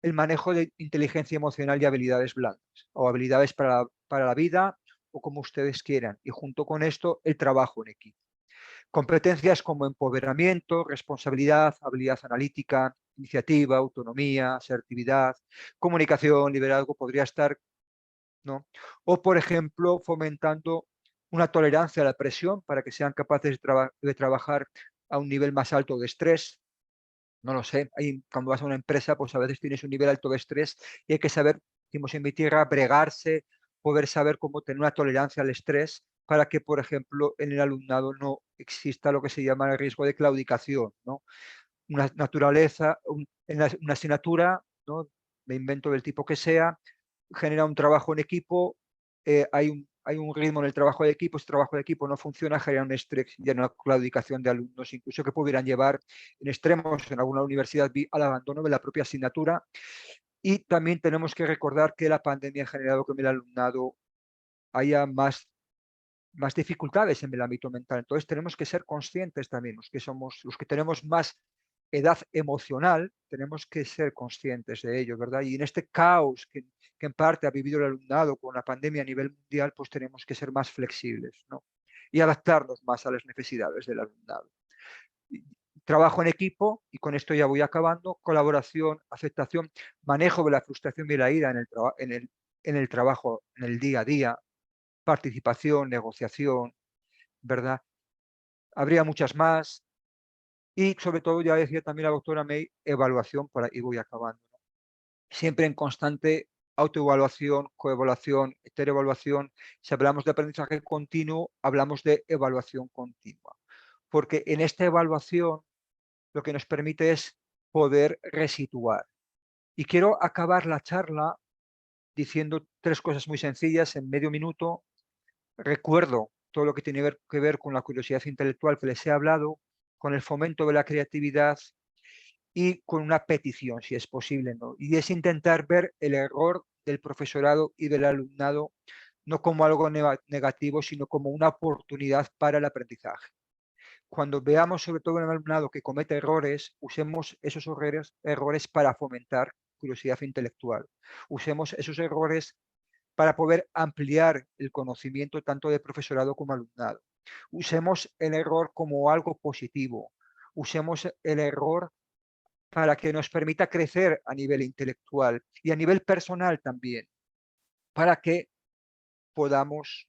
el manejo de inteligencia emocional y habilidades blandas, o habilidades para la vida, o como ustedes quieran. Y junto con esto, el trabajo en equipo. Competencias como empoderamiento, responsabilidad, habilidad analítica, iniciativa, autonomía, asertividad, comunicación, liderazgo, podría estar, ¿no? O, por ejemplo, fomentando una tolerancia a la presión para que sean capaces de trabajar a un nivel más alto de estrés. No lo sé, cuando vas a una empresa, pues a veces tienes un nivel alto de estrés y hay que saber, decimos en mi tierra, bregarse, poder saber cómo tener una tolerancia al estrés para que, por ejemplo, en el alumnado no exista lo que se llama el riesgo de claudicación, ¿no? Una naturaleza, una asignatura, ¿no? Me invento del tipo que sea, genera un trabajo en equipo, hay un ritmo en el trabajo de equipo, ese trabajo de equipo no funciona, genera un estrés y una claudicación de alumnos, incluso que pudieran llevar en extremos en alguna universidad al abandono de la propia asignatura. Y también tenemos que recordar que la pandemia ha generado que en el alumnado haya más dificultades en el ámbito mental. Entonces tenemos que ser conscientes también, los que somos, los que tenemos más edad emocional, tenemos que ser conscientes de ello, ¿verdad? Y en este caos que en parte ha vivido el alumnado con la pandemia a nivel mundial, pues tenemos que ser más flexibles, ¿no? Y adaptarnos más a las necesidades del alumnado. Trabajo en equipo, y con esto ya voy acabando, colaboración, aceptación, manejo de la frustración y la ira en el trabajo, en el día a día, participación, negociación, ¿verdad? Habría muchas más. Y sobre todo, ya decía también la doctora May, evaluación, y voy acabando, ¿no? Siempre en constante autoevaluación, coevaluación, heteroevaluación. Si hablamos de aprendizaje continuo, hablamos de evaluación continua. Porque en esta evaluación lo que nos permite es poder resituar. Y quiero acabar la charla diciendo 3 cosas muy sencillas en medio minuto. Recuerdo todo lo que tiene que ver con la curiosidad intelectual que les he hablado, con el fomento de la creatividad y con una petición, si es posible, ¿no? Y es intentar ver el error del profesorado y del alumnado no como algo negativo, sino como una oportunidad para el aprendizaje. Cuando veamos sobre todo en el alumnado que comete errores, usemos esos errores para fomentar curiosidad intelectual. Usemos esos errores para poder ampliar el conocimiento tanto de profesorado como alumnado. Usemos el error como algo positivo. Usemos el error para que nos permita crecer a nivel intelectual y a nivel personal también, para que podamos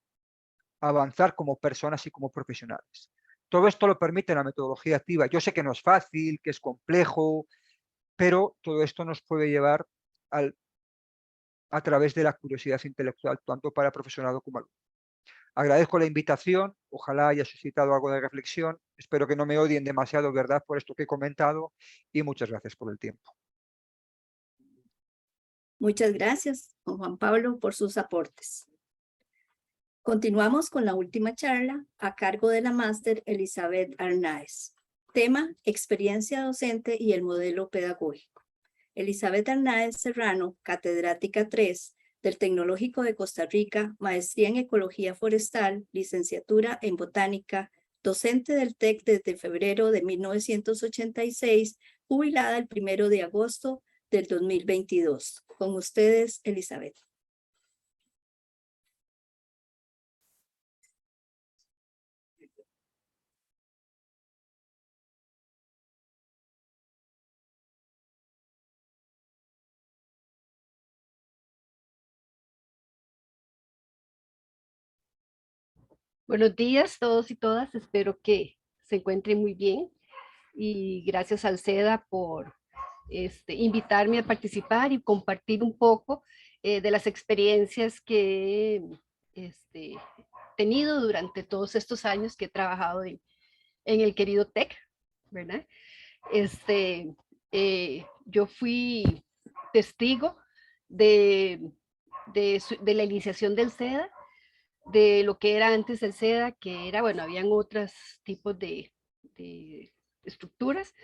avanzar como personas y como profesionales. Todo esto lo permite la metodología activa. Yo sé que no es fácil, que es complejo, pero todo esto nos puede llevar a través de la curiosidad intelectual, tanto para profesorado como alumno. Agradezco la invitación, ojalá haya suscitado algo de reflexión. Espero que no me odien demasiado, ¿verdad?, por esto que he comentado, y muchas gracias por el tiempo. Muchas gracias, don Juan Pablo, por sus aportes. Continuamos con la última charla a cargo de la máster Elizabeth Arnáez. Tema: experiencia docente y el modelo pedagógico. Elizabeth Arnáez Serrano, catedrática 3 del Tecnológico de Costa Rica, maestría en Ecología Forestal, licenciatura en Botánica, docente del TEC desde febrero de 1986, jubilada el 1 de agosto del 2022. Con ustedes, Elizabeth. Buenos días todos y todas, espero que se encuentren muy bien y gracias al SEDA por invitarme a participar y compartir un poco de las experiencias que he tenido durante todos estos años que he trabajado en el querido TEC, ¿verdad? Yo fui testigo de la iniciación del SEDA, de lo que era antes el SEDA, que era, bueno, habían otros tipos de estructuras,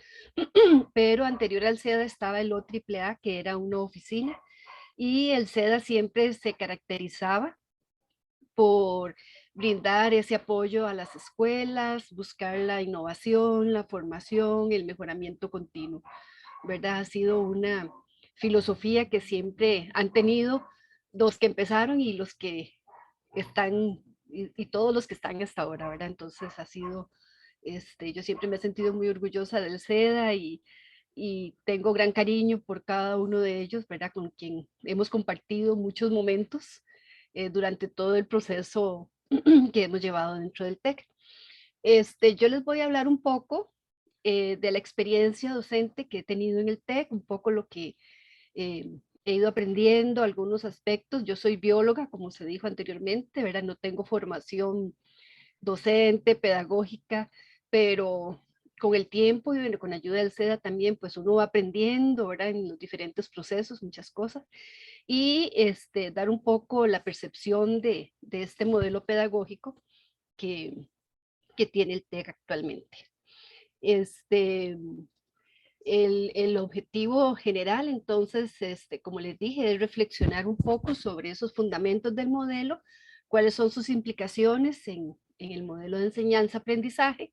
pero anterior al SEDA estaba el OAAA, que era una oficina, y el SEDA siempre se caracterizaba por brindar ese apoyo a las escuelas, buscar la innovación, la formación, el mejoramiento continuo, ¿verdad? Ha sido una filosofía que siempre han tenido los que empezaron y los que están, y todos los que están hasta ahora, ¿verdad? Entonces ha sido, yo siempre me he sentido muy orgullosa del SEDA y tengo gran cariño por cada uno de ellos, ¿verdad? Con quien hemos compartido muchos momentos durante todo el proceso que hemos llevado dentro del TEC. Yo les voy a hablar un poco de la experiencia docente que he tenido en el TEC, un poco lo que he ido aprendiendo, algunos aspectos. Yo soy bióloga, como se dijo anteriormente, ¿verdad? No tengo formación docente, pedagógica, pero con el tiempo y bueno, con la ayuda del SEDA también, pues uno va aprendiendo, ¿verdad? En los diferentes procesos, muchas cosas, y dar un poco la percepción de este modelo pedagógico que tiene el TEC actualmente. El objetivo general, entonces, como les dije, es reflexionar un poco sobre esos fundamentos del modelo, cuáles son sus implicaciones en el modelo de enseñanza-aprendizaje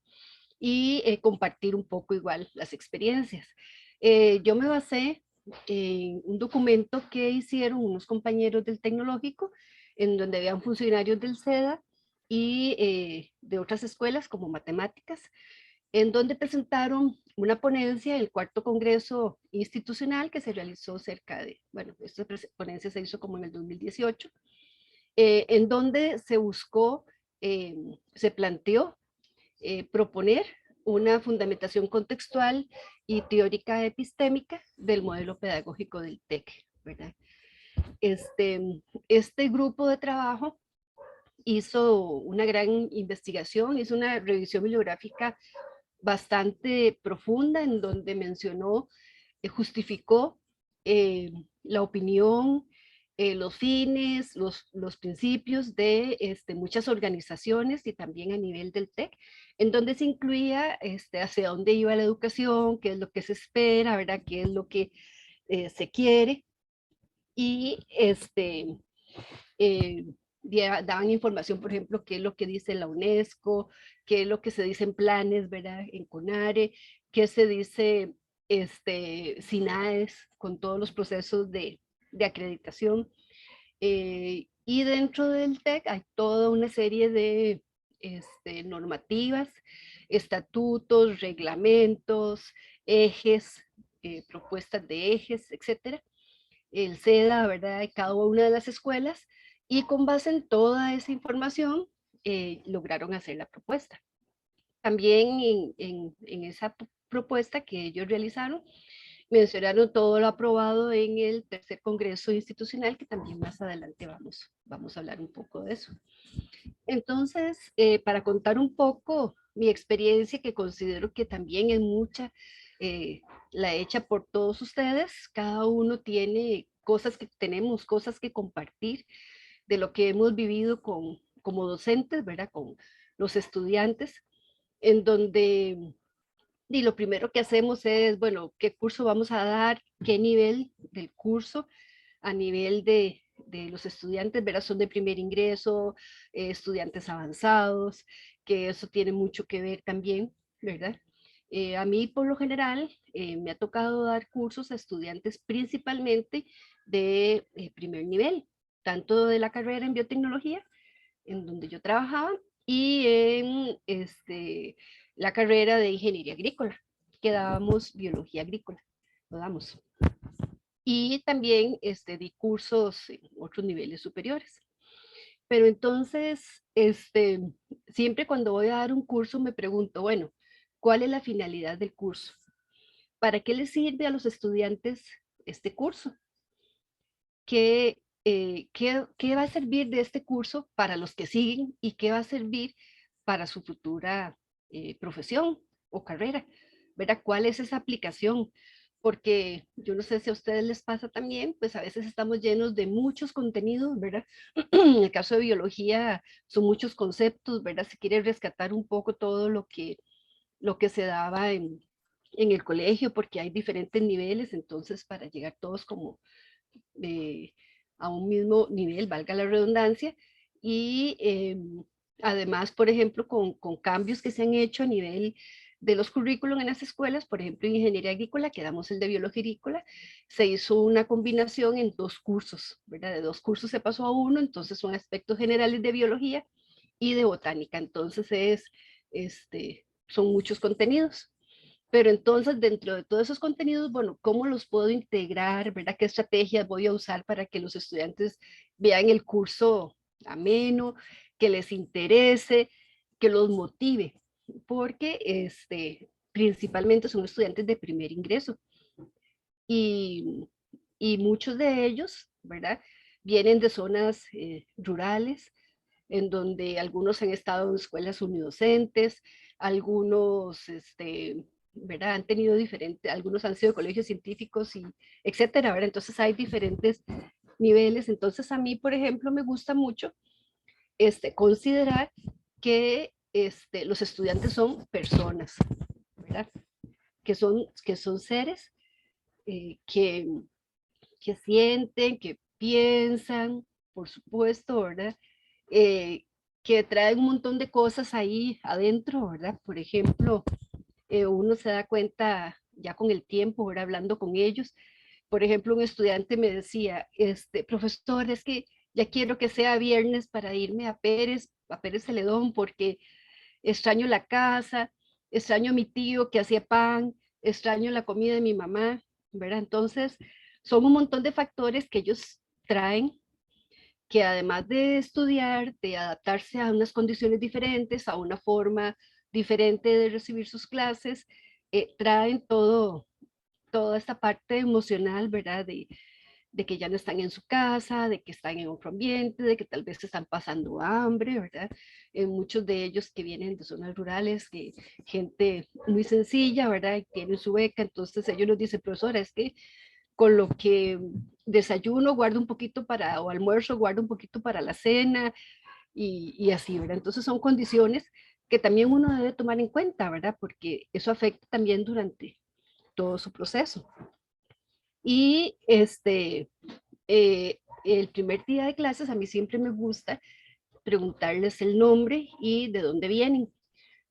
y compartir un poco igual las experiencias. Yo me basé en un documento que hicieron unos compañeros del tecnológico, en donde habían funcionarios del SEDA y de otras escuelas como matemáticas, en donde presentaron una ponencia, el cuarto congreso institucional que se realizó cerca de, bueno, esta ponencia se hizo como en el 2018, en donde se buscó, se planteó proponer una fundamentación contextual y teórica epistémica del modelo pedagógico del TEC, ¿verdad? Este grupo de trabajo hizo una gran investigación, hizo una revisión bibliográfica bastante profunda en donde mencionó, justificó la opinión, los fines, los principios de muchas organizaciones y también a nivel del TEC, en donde se incluía hacia dónde iba la educación, qué es lo que se espera, ¿verdad? Qué es lo que se quiere. Y eh, daban información, por ejemplo, qué es lo que dice la UNESCO, qué es lo que se dice en planes, ¿verdad? En CONARE, qué se dice SINAES con todos los procesos de acreditación. Y dentro del TEC hay toda una serie de normativas, estatutos, reglamentos, ejes, propuestas de ejes, etcétera. El SEDA, ¿verdad? De cada una de las escuelas, y con base en toda esa información lograron hacer la propuesta. También en esa propuesta que ellos realizaron, mencionaron todo lo aprobado en el tercer Congreso Institucional, que también más adelante vamos a hablar un poco de eso. Entonces, para contar un poco mi experiencia, que considero que también es mucha, la hecha por todos ustedes, cada uno tiene tenemos cosas que compartir de lo que hemos vivido como docentes, ¿verdad? Con los estudiantes, en donde y lo primero que hacemos es, bueno, qué curso vamos a dar, qué nivel del curso, a nivel de los estudiantes, ¿verdad? Son de primer ingreso, estudiantes avanzados, que eso tiene mucho que ver también, ¿verdad? A mí, por lo general, me ha tocado dar cursos a estudiantes principalmente de primer nivel, tanto de la carrera en biotecnología, en donde yo trabajaba, y en la carrera de ingeniería agrícola, que dábamos biología agrícola, lo damos. Y también di cursos en otros niveles superiores. Pero entonces, siempre cuando voy a dar un curso me pregunto, bueno, ¿cuál es la finalidad del curso? ¿Para qué les sirve a los estudiantes este curso? ¿Qué va a servir de este curso para los que siguen y qué va a servir para su futura profesión o carrera? ¿Verdad? ¿Cuál es esa aplicación? Porque yo no sé si a ustedes les pasa también, pues a veces estamos llenos de muchos contenidos, ¿verdad? En el caso de biología son muchos conceptos, ¿verdad? Se quiere rescatar un poco todo lo que se daba en el colegio, porque hay diferentes niveles, entonces para llegar todos como a un mismo nivel, valga la redundancia, y además, por ejemplo, con cambios que se han hecho a nivel de los currículos en las escuelas, por ejemplo, en ingeniería agrícola, que damos el de biología agrícola, se hizo una combinación en 2 cursos, ¿verdad? De 2 cursos se pasó a 1, entonces son aspectos generales de biología y de botánica, entonces son muchos contenidos. Pero entonces, dentro de todos esos contenidos, bueno, ¿cómo los puedo integrar, verdad? ¿Qué estrategias voy a usar para que los estudiantes vean el curso ameno, que les interese, que los motive? Porque principalmente son estudiantes de primer ingreso y, y muchos de ellos, ¿verdad? Vienen de zonas rurales, en donde algunos han estado en escuelas unidocentes, algunos, ¿verdad? Han tenido diferentes, algunos han sido colegios científicos y etcétera, ¿verdad? Entonces hay diferentes niveles. Entonces a mí, por ejemplo, me gusta mucho considerar que los estudiantes son personas, ¿verdad? Que son seres que sienten, que piensan, por supuesto, ¿verdad? Que traen un montón de cosas ahí adentro, ¿verdad? Por ejemplo, uno se da cuenta ya con el tiempo, ¿verdad? Hablando con ellos. Por ejemplo, un estudiante me decía, profesor, es que ya quiero que sea viernes para irme a Pérez Celedón, porque extraño la casa, extraño a mi tío que hacía pan, extraño la comida de mi mamá, ¿verdad? Entonces, son un montón de factores que ellos traen, que además de estudiar, de adaptarse a unas condiciones diferentes, a una forma diferente de recibir sus clases, traen toda esta parte emocional, ¿verdad? De que ya no están en su casa, de que están en otro ambiente, de que tal vez están pasando hambre, ¿verdad? Muchos de ellos que vienen de zonas rurales, que gente muy sencilla, ¿verdad? Y tienen su beca, entonces ellos nos dicen, profesora, es que con lo que desayuno guardo un poquito o almuerzo guardo un poquito para la cena y así, ¿verdad? Entonces son condiciones que también uno debe tomar en cuenta, ¿verdad? Porque eso afecta también durante todo su proceso. Y el primer día de clases a mí siempre me gusta preguntarles el nombre y de dónde vienen,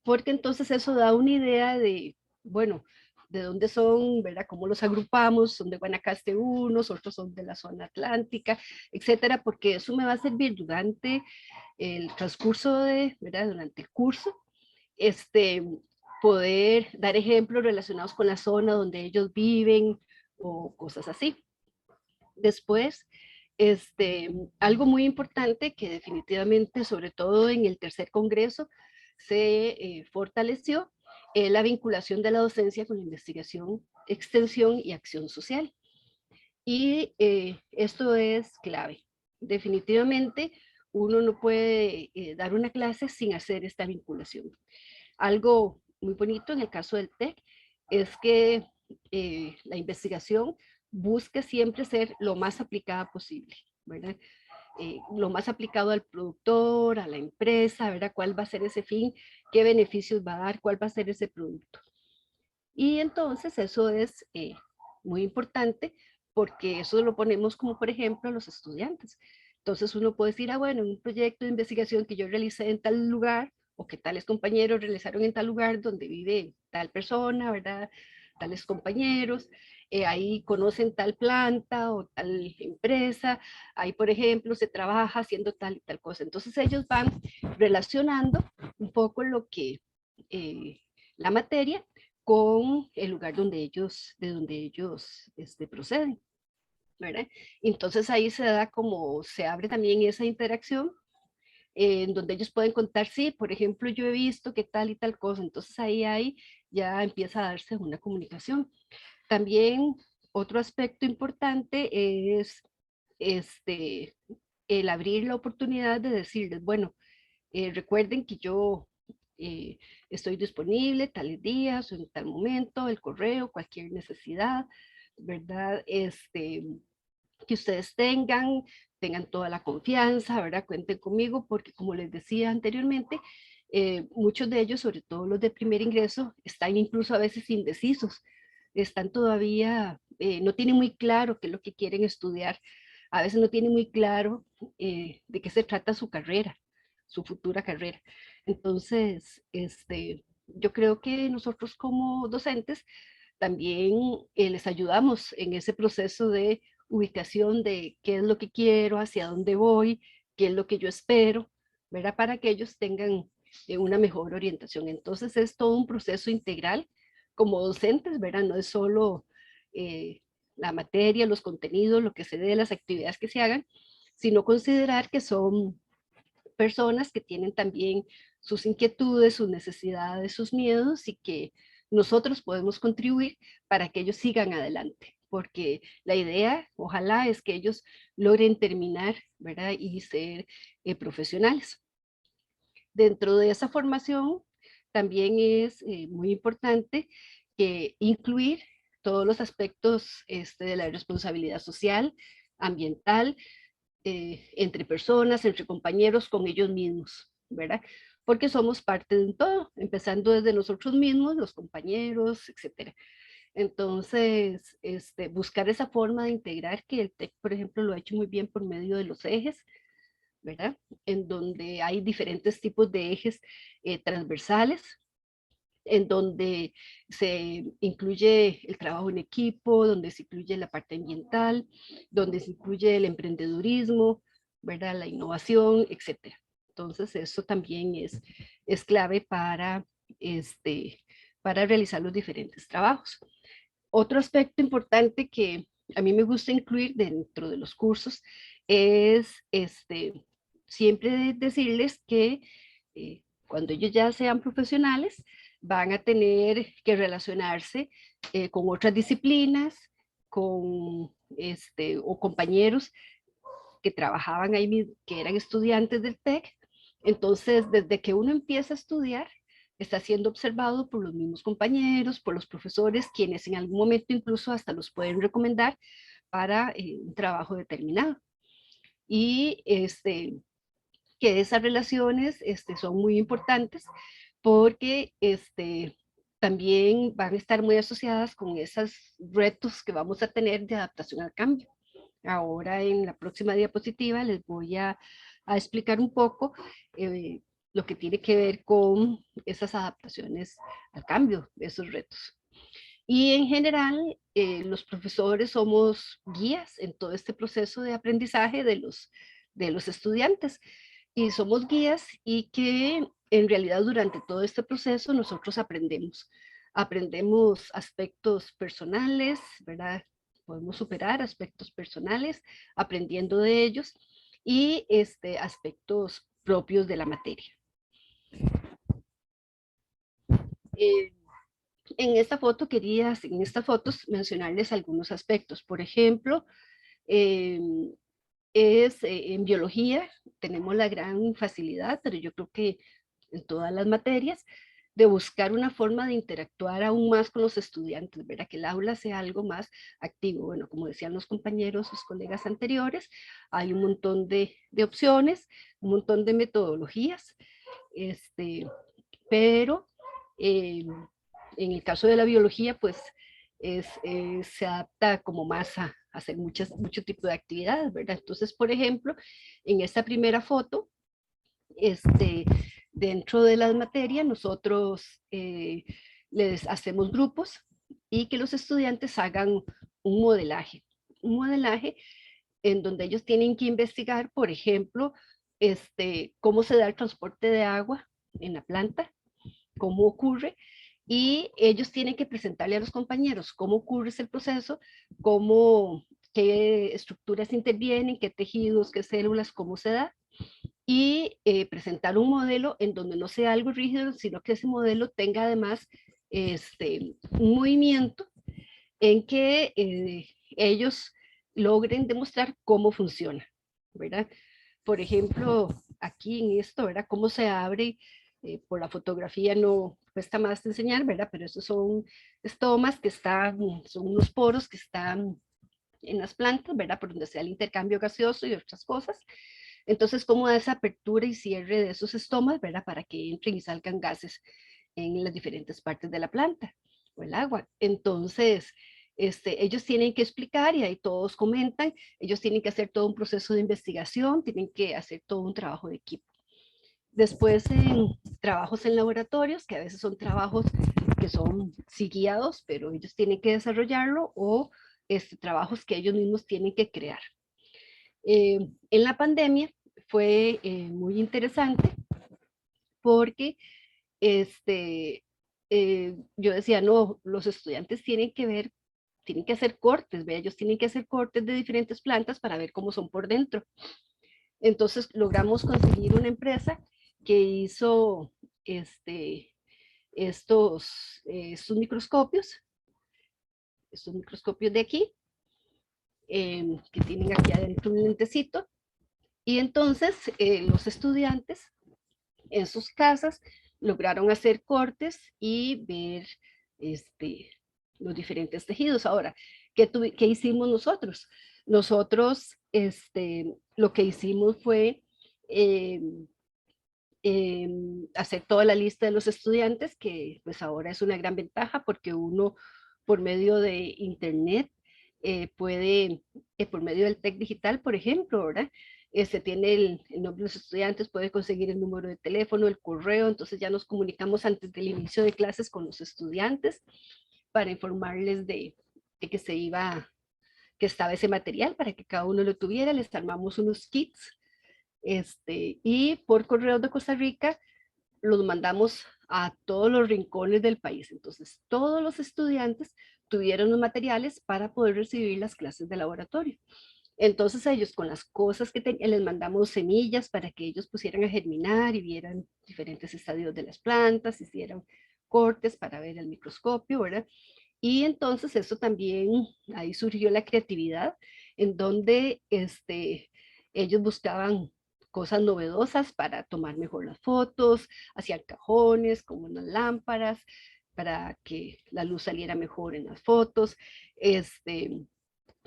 porque entonces eso da una idea de, bueno, de dónde son, ¿verdad? Cómo los agrupamos, son de Guanacaste unos, otros son de la zona atlántica, etcétera, porque eso me va a servir durante el transcurso ¿verdad? Durante el curso, poder dar ejemplos relacionados con la zona donde ellos viven o cosas así. Después, algo muy importante que definitivamente, sobre todo en el tercer congreso, se fortaleció la vinculación de la docencia con la investigación extensión y acción social. Y esto es clave. Definitivamente uno no puede dar una clase sin hacer esta vinculación. Algo muy bonito en el caso del TEC es que la investigación busca siempre ser lo más aplicada posible, ¿verdad? Lo más aplicado al productor, a la empresa, ¿verdad? ¿Cuál va a ser ese fin? ¿Qué beneficios va a dar? ¿Cuál va a ser ese producto? Y entonces eso es muy importante porque eso lo ponemos como, por ejemplo, a los estudiantes. Entonces uno puede decir, ah, bueno, un proyecto de investigación que yo realicé en tal lugar o que tales compañeros realizaron en tal lugar donde vive tal persona, ¿verdad? Tales compañeros, ahí conocen tal planta o tal empresa, ahí, por ejemplo, se trabaja haciendo tal y tal cosa. Entonces ellos van relacionando un poco lo que la materia con el lugar de donde ellos proceden, ¿verdad? Entonces ahí se da como, se abre también esa interacción en donde ellos pueden contar, sí, por ejemplo, yo he visto que tal y tal cosa, entonces ahí ya empieza a darse una comunicación. También otro aspecto importante es el abrir la oportunidad de decirles, bueno, recuerden que yo eh, estoy disponible tales días o en tal momento, el correo, cualquier necesidad, ¿verdad? Que ustedes tengan toda la confianza, ¿verdad? Cuenten conmigo porque como les decía anteriormente, muchos de ellos, sobre todo los de primer ingreso, están incluso a veces indecisos, están todavía, no tienen muy claro qué es lo que quieren estudiar, a veces no tienen muy claro de qué se trata su carrera, su futura carrera. Entonces, yo creo que nosotros como docentes también les ayudamos en ese proceso de ubicación de qué es lo que quiero, hacia dónde voy, qué es lo que yo espero, ¿verdad? Para que ellos tengan una mejor orientación. Entonces es todo un proceso integral como docentes, ¿verdad? No es solo la materia, los contenidos, lo que se dé, las actividades que se hagan, sino considerar que son personas que tienen también sus inquietudes, sus necesidades, sus miedos y que nosotros podemos contribuir para que ellos sigan adelante, porque la idea, ojalá, es que ellos logren terminar, ¿verdad? Y ser profesionales. Dentro de esa formación también es muy importante que incluir todos los aspectos de la responsabilidad social, ambiental, entre personas, entre compañeros, con ellos mismos, ¿verdad? Porque somos parte de un todo, empezando desde nosotros mismos, los compañeros, etcétera. Entonces, buscar esa forma de integrar que el TEC, por ejemplo, lo ha hecho muy bien por medio de los ejes, ¿verdad? En donde hay diferentes tipos de ejes transversales, en donde se incluye el trabajo en equipo, donde se incluye la parte ambiental, donde se incluye el emprendedurismo, ¿verdad? La innovación, etcétera. Entonces, eso también es clave para realizar los diferentes trabajos. Otro aspecto importante que a mí me gusta incluir dentro de los cursos es siempre decirles que cuando ellos ya sean profesionales van a tener que relacionarse con otras disciplinas, con o compañeros que trabajaban ahí, que eran estudiantes del TEC. Entonces, desde que uno empieza a estudiar, está siendo observado por los mismos compañeros, por los profesores, quienes en algún momento incluso hasta los pueden recomendar para un trabajo determinado. Y que esas relaciones son muy importantes porque también van a estar muy asociadas con esos retos que vamos a tener de adaptación al cambio. Ahora en la próxima diapositiva les voy a explicar un poco lo que tiene que ver con esas adaptaciones al cambio, esos retos. Y en general, los profesores somos guías en todo este proceso de aprendizaje de los estudiantes y somos guías y que en realidad durante todo este proceso nosotros aprendemos aspectos personales, ¿verdad? Podemos superar aspectos personales aprendiendo de ellos y aspectos propios de la materia. en esta foto en estas fotos mencionarles algunos aspectos. Por ejemplo, en biología tenemos la gran facilidad, pero yo creo que en todas las materias, de buscar una forma de interactuar aún más con los estudiantes, ¿verdad? Que el aula sea algo más activo. Bueno, como decían los compañeros, sus colegas anteriores, hay un montón de opciones, un montón de metodologías, pero en el caso de la biología, pues se adapta como más a hacer mucho tipo de actividades, ¿verdad? Entonces, por ejemplo, en esta primera foto, dentro de las materias, nosotros les hacemos grupos y que los estudiantes hagan un modelaje en donde ellos tienen que investigar, por ejemplo, cómo se da el transporte de agua en la planta, cómo ocurre, y ellos tienen que presentarle a los compañeros cómo ocurre ese proceso, qué estructuras intervienen, qué tejidos, qué células, cómo se da, y presentar un modelo en donde no sea algo rígido, sino que ese modelo tenga además un movimiento en que ellos logren demostrar cómo funciona, ¿verdad? Por ejemplo, aquí en esto, ¿verdad? Cómo se abre, por la fotografía no cuesta más de enseñar, ¿verdad? Pero esos son estomas que son unos poros que están en las plantas, ¿verdad? Por donde sea el intercambio gaseoso y otras cosas. Entonces, cómo da esa apertura y cierre de esos estomas, ¿verdad? Para que entren y salgan gases en las diferentes partes de la planta o el agua. Entonces, ellos tienen que explicar y ahí todos comentan, ellos tienen que hacer todo un proceso de investigación, tienen que hacer todo un trabajo de equipo. Después, en trabajos en laboratorios, que a veces son trabajos que son sí guiados, pero ellos tienen que desarrollarlo, o trabajos que ellos mismos tienen que crear. En la pandemia fue muy interesante porque yo decía, no, los estudiantes tienen que hacer cortes, ¿ve? Ellos tienen que hacer cortes de diferentes plantas para ver cómo son por dentro. Entonces logramos conseguir una empresa que hizo estos microscopios de aquí, que tienen aquí adentro un lentecito, y entonces los estudiantes en sus casas lograron hacer cortes y ver este, los diferentes tejidos. Ahora, ¿qué hicimos nosotros? Nosotros lo que hicimos fue eh, hacer toda la lista de los estudiantes, que pues ahora es una gran ventaja porque uno por medio de internet puede, por medio del TEC digital, por ejemplo, ¿verdad? Tiene el nombre de los estudiantes, puede conseguir el número de teléfono, el correo, entonces ya nos comunicamos antes del inicio de clases con los estudiantes para informarles de que estaba ese material para que cada uno lo tuviera. Les armamos unos kits, y por correo de Costa Rica los mandamos a todos los rincones del país. Entonces, todos los estudiantes tuvieron los materiales para poder recibir las clases de laboratorio. Entonces, ellos con las cosas que les mandamos semillas para que ellos pusieran a germinar y vieran diferentes estadios de las plantas, hicieran cortes para ver el microscopio, ¿verdad? Y entonces eso también, ahí surgió la creatividad, en donde ellos buscaban cosas novedosas para tomar mejor las fotos, hacían cajones como unas lámparas para que la luz saliera mejor en las fotos.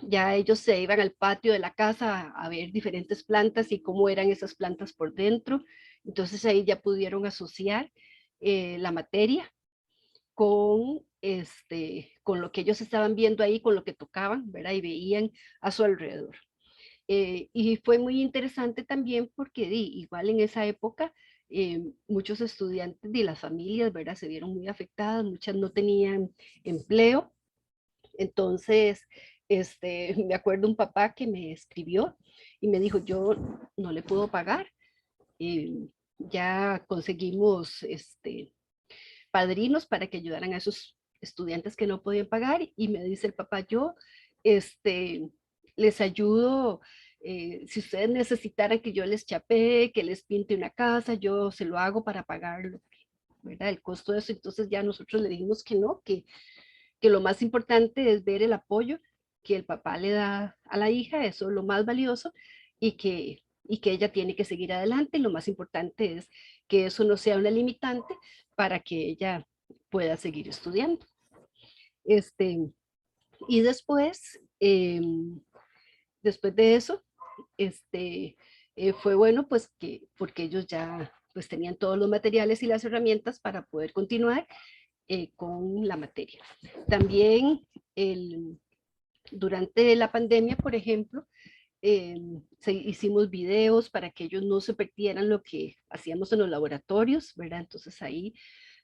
Ya ellos se iban al patio de la casa a ver diferentes plantas y cómo eran esas plantas por dentro. Entonces ahí ya pudieron asociar la materia con lo que ellos estaban viendo ahí, con lo que tocaban, ¿verdad? Y veían a su alrededor. Y fue muy interesante también porque igual en esa época muchos estudiantes de las familias, ¿verdad? Se vieron muy afectadas, muchas no tenían empleo. Entonces, me acuerdo un papá que me escribió y me dijo, yo no le puedo pagar. Ya conseguimos padrinos para que ayudaran a esos estudiantes que no podían pagar, y me dice el papá, yo les ayudo, si ustedes necesitaran que yo les chapee, que les pinte una casa, yo se lo hago para pagarlo. ¿verdad? El costo de eso. Entonces ya nosotros le dijimos que no, que lo más importante es ver el apoyo que el papá le da a la hija, eso es lo más valioso, y que ella tiene que seguir adelante. Y lo más importante es que eso no sea una limitante para que ella pueda seguir estudiando. Y después, después de eso, fue bueno pues que, porque ellos ya pues tenían todos los materiales y las herramientas para poder continuar con la materia. También durante la pandemia, por ejemplo, hicimos videos para que ellos no se perdieran lo que hacíamos en los laboratorios, ¿verdad? Entonces ahí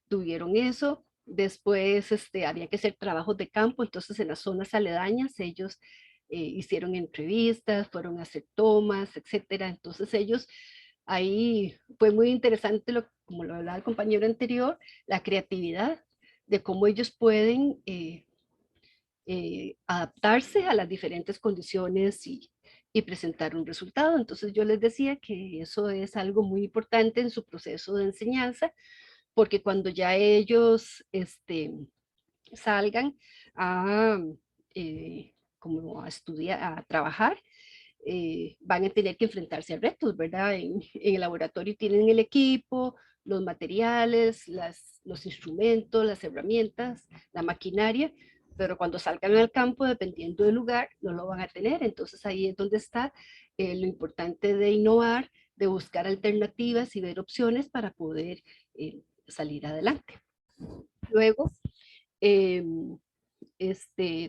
tuvieron eso. Después había que hacer trabajos de campo, entonces en las zonas aledañas ellos hicieron entrevistas, fueron a hacer tomas, etcétera. Entonces ellos, ahí fue muy interesante, como lo hablaba el compañero anterior, la creatividad de cómo ellos pueden adaptarse a las diferentes condiciones y presentar un resultado. Entonces yo les decía que eso es algo muy importante en su proceso de enseñanza, porque cuando ya ellos salgan a, como a estudiar, a trabajar, van a tener que enfrentarse a retos, ¿verdad? En el laboratorio tienen el equipo, los materiales, los instrumentos, las herramientas, la maquinaria, pero cuando salgan al campo, dependiendo del lugar, no lo van a tener. Entonces ahí es donde está lo importante de innovar, de buscar alternativas y ver opciones para poder salir adelante. Luego, eh,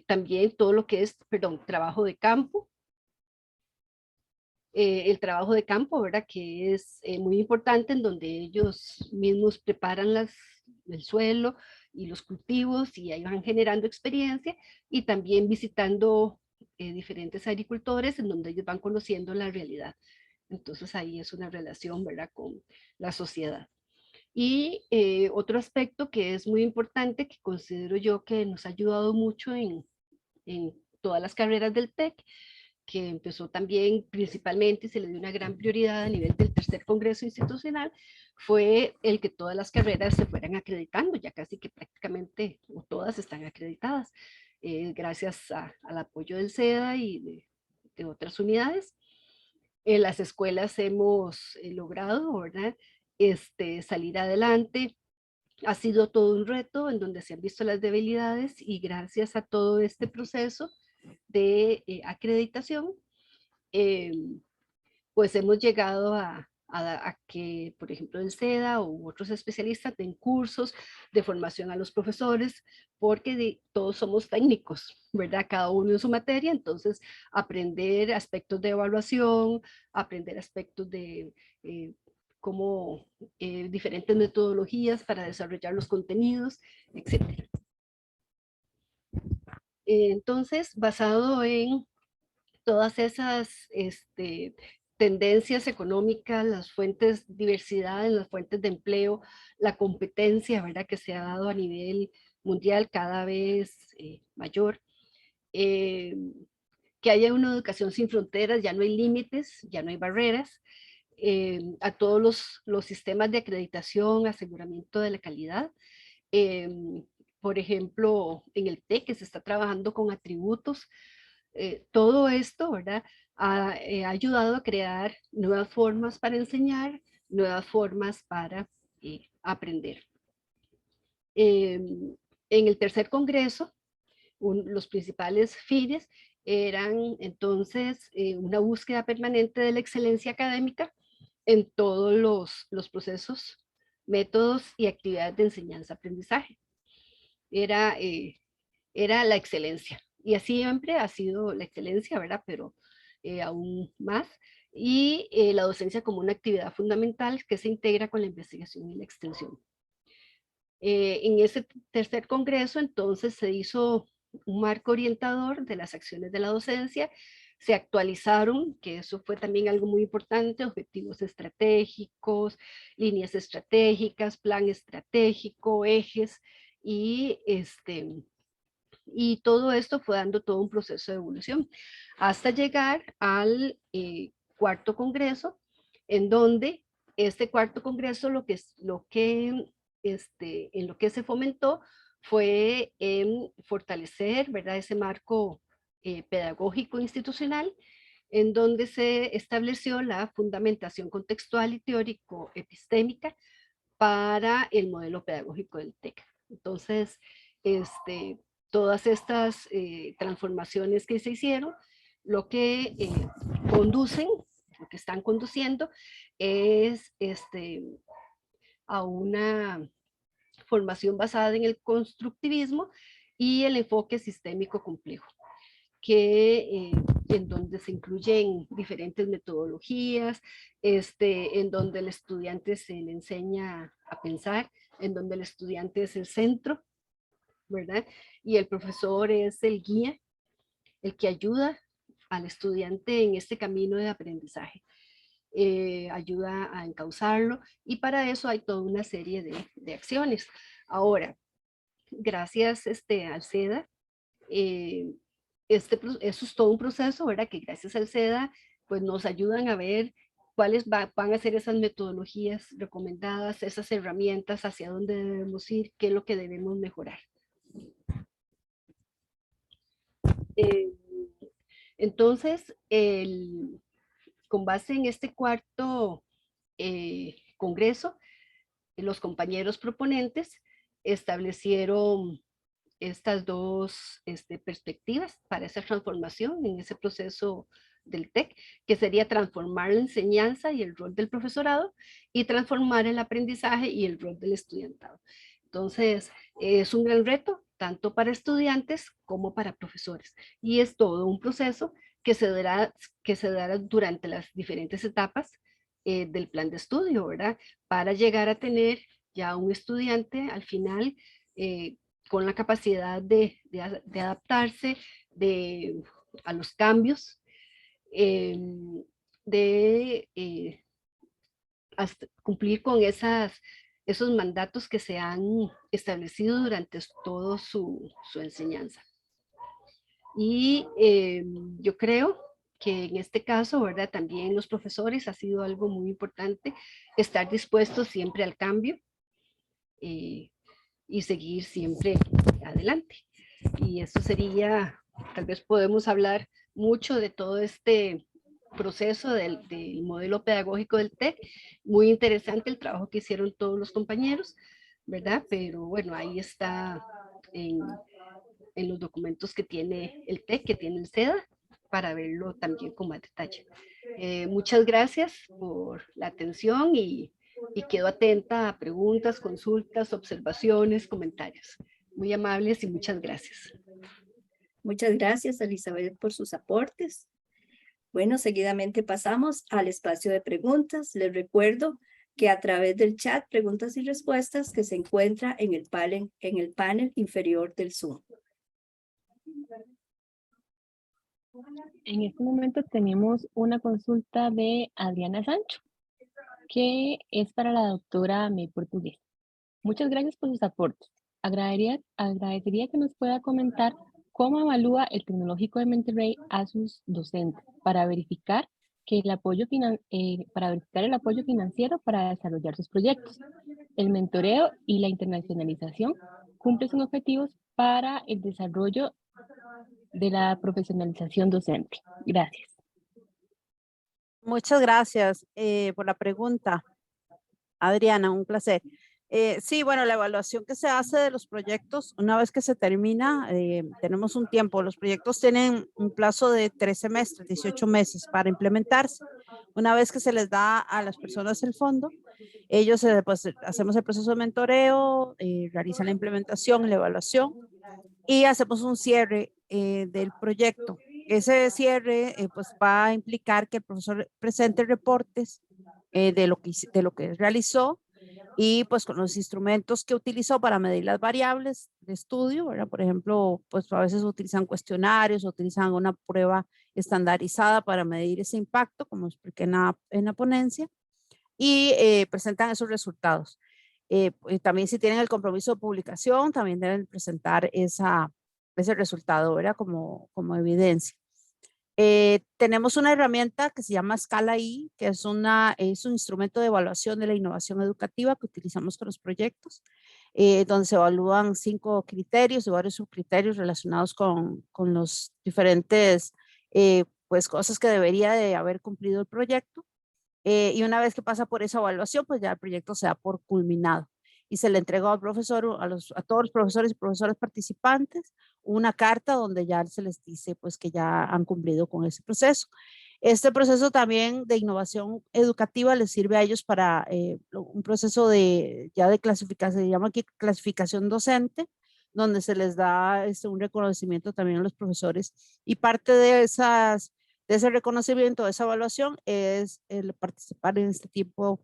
también todo lo que es, perdón, trabajo de campo. El trabajo de campo, ¿verdad? Que es muy importante, en donde ellos mismos preparan el suelo y los cultivos y ahí van generando experiencia, y también visitando diferentes agricultores en donde ellos van conociendo la realidad. Entonces ahí es una relación, ¿verdad? Con la sociedad. Y otro aspecto que es muy importante, que considero yo que nos ha ayudado mucho en todas las carreras del TEC, que empezó también principalmente y se le dio una gran prioridad a nivel del tercer Congreso Institucional, fue el que todas las carreras se fueran acreditando, ya casi que prácticamente o todas están acreditadas, gracias al apoyo del SEDA y de otras unidades. En las escuelas hemos logrado, ¿verdad? Salir adelante. Ha sido todo un reto en donde se han visto las debilidades, y gracias a todo este proceso de acreditación, pues hemos llegado a que, por ejemplo, el SEDA u otros especialistas den cursos de formación a los profesores, porque todos somos técnicos, ¿verdad? Cada uno en su materia, entonces aprender aspectos de evaluación, aprender aspectos de como diferentes metodologías para desarrollar los contenidos, etc. Entonces, basado en todas esas tendencias económicas, las fuentes de diversidad, las fuentes de empleo, la competencia, ¿verdad? Que se ha dado a nivel mundial cada vez mayor, eh, que haya una educación sin fronteras, ya no hay límites, ya no hay barreras, a todos los sistemas de acreditación, aseguramiento de la calidad. Por ejemplo, en el TEC, que se está trabajando con atributos, todo esto, ¿verdad? Ha ayudado a crear nuevas formas para enseñar, nuevas formas para aprender. En el tercer congreso, los principales fines eran entonces una búsqueda permanente de la excelencia académica en todos los procesos, métodos y actividades de enseñanza-aprendizaje. Era la excelencia. Y así siempre ha sido la excelencia, ¿verdad? Pero aún más. Y la docencia como una actividad fundamental que se integra con la investigación y la extensión. En ese tercer congreso, entonces, se hizo un marco orientador de las acciones de la docencia, se actualizaron, que eso fue también algo muy importante, objetivos estratégicos, líneas estratégicas, plan estratégico, ejes, y todo esto fue dando todo un proceso de evolución, hasta llegar al cuarto congreso, en donde este cuarto congreso lo que en lo que se fomentó fue en fortalecer, ¿verdad?, ese marco pedagógico institucional en donde se estableció la fundamentación contextual y teórico-epistémica para el modelo pedagógico del TEC. Entonces, todas estas transformaciones que se hicieron, lo que conducen, lo que están conduciendo es a una formación basada en el constructivismo y el enfoque sistémico complejo, en donde se incluyen diferentes metodologías, en donde el estudiante se le enseña a pensar, en donde el estudiante es el centro, ¿verdad? Y el profesor es el guía, el que ayuda al estudiante en este camino de aprendizaje. Ayuda a encauzarlo y para eso hay toda una serie de acciones. Ahora, gracias al SEDA, eso es todo un proceso, ¿verdad? Que gracias al SEDA, pues nos ayudan a ver cuáles van a ser esas metodologías recomendadas, esas herramientas, hacia dónde debemos ir, qué es lo que debemos mejorar. Entonces, con base en este cuarto congreso, los compañeros proponentes establecieron estas dos perspectivas para esa transformación en ese proceso del TEC, que sería transformar la enseñanza y el rol del profesorado y transformar el aprendizaje y el rol del estudiantado. Entonces, es un gran reto, tanto para estudiantes como para profesores. Y es todo un proceso que se dará durante las diferentes etapas del plan de estudio, ¿verdad? Para llegar a tener ya un estudiante al final con la capacidad de adaptarse a los cambios, de cumplir con esos mandatos que se han establecido durante toda su enseñanza. Y yo creo que en este caso, ¿verdad? También los profesores ha sido algo muy importante, estar dispuestos siempre al cambio y seguir siempre adelante. Y eso sería, tal vez podemos hablar mucho de todo este proceso del modelo pedagógico del TEC. Muy interesante el trabajo que hicieron todos los compañeros, ¿verdad? Pero bueno, ahí está en los documentos que tiene el TEC, que tiene el SEDA, para verlo también con más detalle. Muchas gracias por la atención y quedo atenta a preguntas, consultas, observaciones, comentarios. Muy amables y muchas gracias. Muchas gracias, Elizabeth, por sus aportes. Bueno, seguidamente pasamos al espacio de preguntas. Les recuerdo que a través del chat preguntas y respuestas que se encuentra en el panel inferior del Zoom. En este momento tenemos una consulta de Adriana Sancho, que es para la doctora May Portugués. Muchas gracias por sus aportes. Agradecería que nos pueda comentar cómo evalúa el Tecnológico de Monterrey a sus docentes para verificar el apoyo financiero para desarrollar sus proyectos. El mentoreo y la internacionalización cumplen sus objetivos para el desarrollo de la profesionalización docente. Gracias. Muchas gracias por la pregunta, Adriana, un placer. Sí, bueno, la evaluación que se hace de los proyectos, una vez que se termina, tenemos un tiempo. Los proyectos tienen un plazo de 3 semestres, 18 meses para implementarse. Una vez que se les da a las personas el fondo, ellos pues hacemos el proceso de mentoreo, realizan la implementación, la evaluación y hacemos un cierre del proyecto. Ese cierre pues va a implicar que el profesor presente reportes de lo que realizó y pues con los instrumentos que utilizó para medir las variables de estudio, ¿verdad? Por ejemplo, pues a veces utilizan cuestionarios, utilizan una prueba estandarizada para medir ese impacto, como expliqué en la ponencia, y presentan esos resultados. También si tienen el compromiso de publicación, también deben presentar ese resultado, ¿verdad? Como evidencia. Tenemos una herramienta que se llama Scala I, que es un instrumento de evaluación de la innovación educativa que utilizamos con los proyectos, donde se evalúan 5 criterios y varios subcriterios relacionados con los diferentes pues cosas que debería de haber cumplido el proyecto. Y una vez que pasa por esa evaluación, pues ya el proyecto se da por culminado y se le entrega al profesor, a todos los profesores y profesoras participantes, una carta donde ya se les dice pues que ya han cumplido con ese proceso. Este proceso también de innovación educativa les sirve a ellos para un proceso de clasificación, se llama aquí clasificación docente, donde se les da un reconocimiento también a los profesores, y parte de ese reconocimiento, de esa evaluación, es el participar en este tipo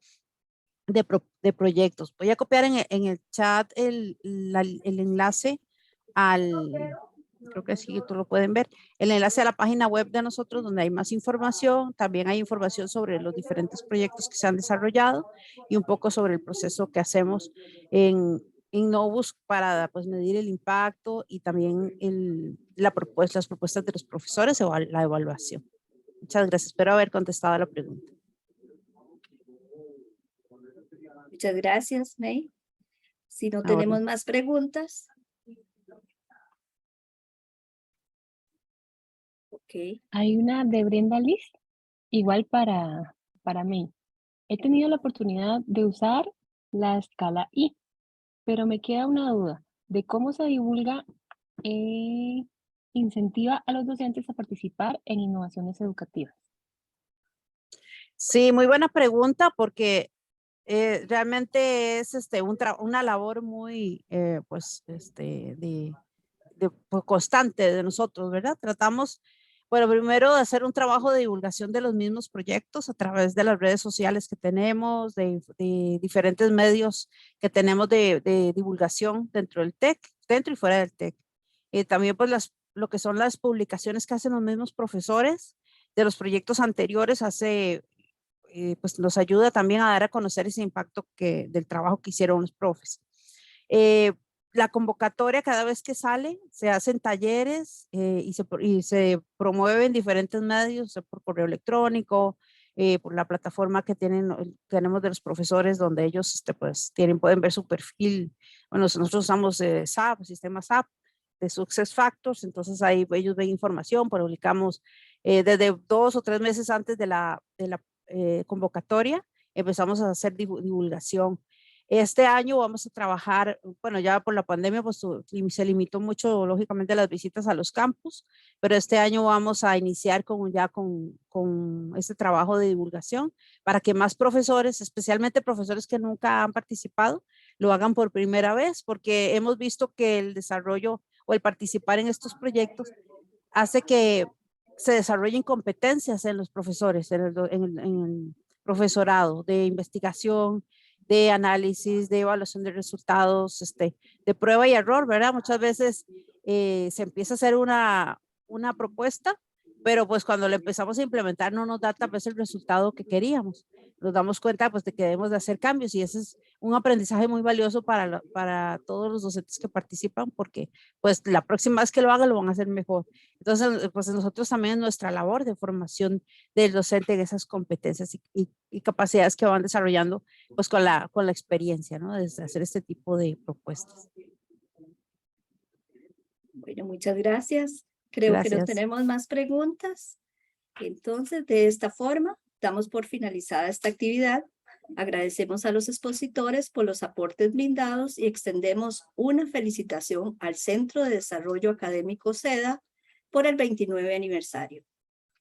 de proyectos. Voy a copiar en el chat el enlace creo que sí, todos lo pueden ver, el enlace a la página web de nosotros donde hay más información. También hay información sobre los diferentes proyectos que se han desarrollado y un poco sobre el proceso que hacemos en Novus para pues, medir el impacto y también las propuestas de los profesores o la evaluación. Muchas gracias. Espero haber contestado a la pregunta. Muchas gracias, May. Si no tenemos más preguntas. Ok. Hay una de Brenda Liz, igual para mí. He tenido la oportunidad de usar la escala I, pero me queda una duda de cómo se divulga e incentiva a los docentes a participar en innovaciones educativas. Sí, muy buena pregunta, porque realmente es una labor muy pues, constante de nosotros, ¿verdad? Tratamos, bueno, primero de hacer un trabajo de divulgación de los mismos proyectos a través de las redes sociales que tenemos, de diferentes medios que tenemos de divulgación dentro del TEC, dentro y fuera del TEC. También pues lo que son las publicaciones que hacen los mismos profesores de los proyectos anteriores pues nos ayuda también a dar a conocer ese impacto del trabajo que hicieron los profes. La convocatoria cada vez que sale, se hacen talleres y se promueve en diferentes medios, por correo electrónico, por la plataforma que tenemos de los profesores, donde ellos pues, pueden ver su perfil. Bueno, nosotros usamos SAP, sistema SAP de Success Factors, entonces ahí ellos ven información, publicamos desde 2 o 3 meses antes de la convocatoria, empezamos a hacer divulgación. Este año vamos a trabajar, bueno, ya por la pandemia pues se limitó mucho, lógicamente, las visitas a los campus, pero este año vamos a iniciar con este trabajo de divulgación para que más profesores, especialmente profesores que nunca han participado, lo hagan por primera vez, porque hemos visto que el desarrollo o el participar en estos proyectos hace que se desarrollen competencias en los profesores, en el profesorado de investigación, de análisis, de evaluación de resultados, de prueba y error, ¿verdad? Muchas veces se empieza a hacer una propuesta, pero pues cuando la empezamos a implementar no nos da tal vez el resultado que queríamos. Nos damos cuenta pues de que debemos de hacer cambios, y ese es un aprendizaje muy valioso para todos los docentes que participan, porque pues la próxima vez que lo hagan lo van a hacer mejor. Entonces pues nosotros también nuestra labor de formación del docente en esas competencias y capacidades que van desarrollando pues con la experiencia, ¿no? De hacer este tipo de propuestas. Bueno, muchas gracias. Creo que no tenemos más preguntas. Entonces, de esta forma, damos por finalizada esta actividad. Agradecemos a los expositores por los aportes brindados y extendemos una felicitación al Centro de Desarrollo Académico SEDA por el 29 aniversario.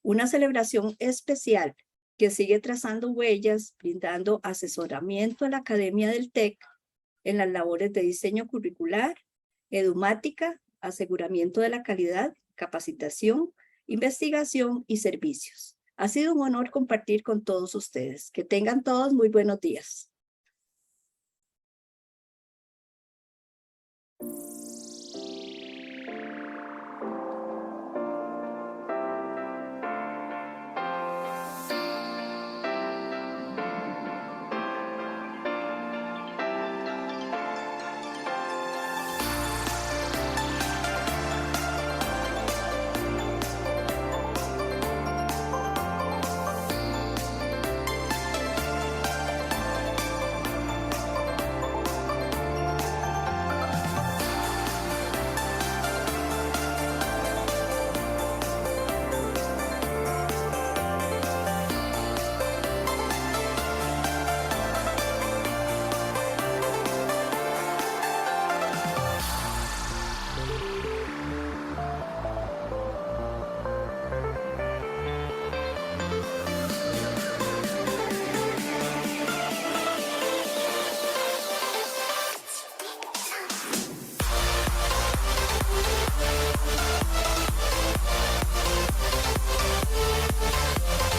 Una celebración especial que sigue trazando huellas, brindando asesoramiento a la Academia del TEC en las labores de diseño curricular, edumática, aseguramiento de la calidad, capacitación, investigación y servicios. Ha sido un honor compartir con todos ustedes. Que tengan todos muy buenos días.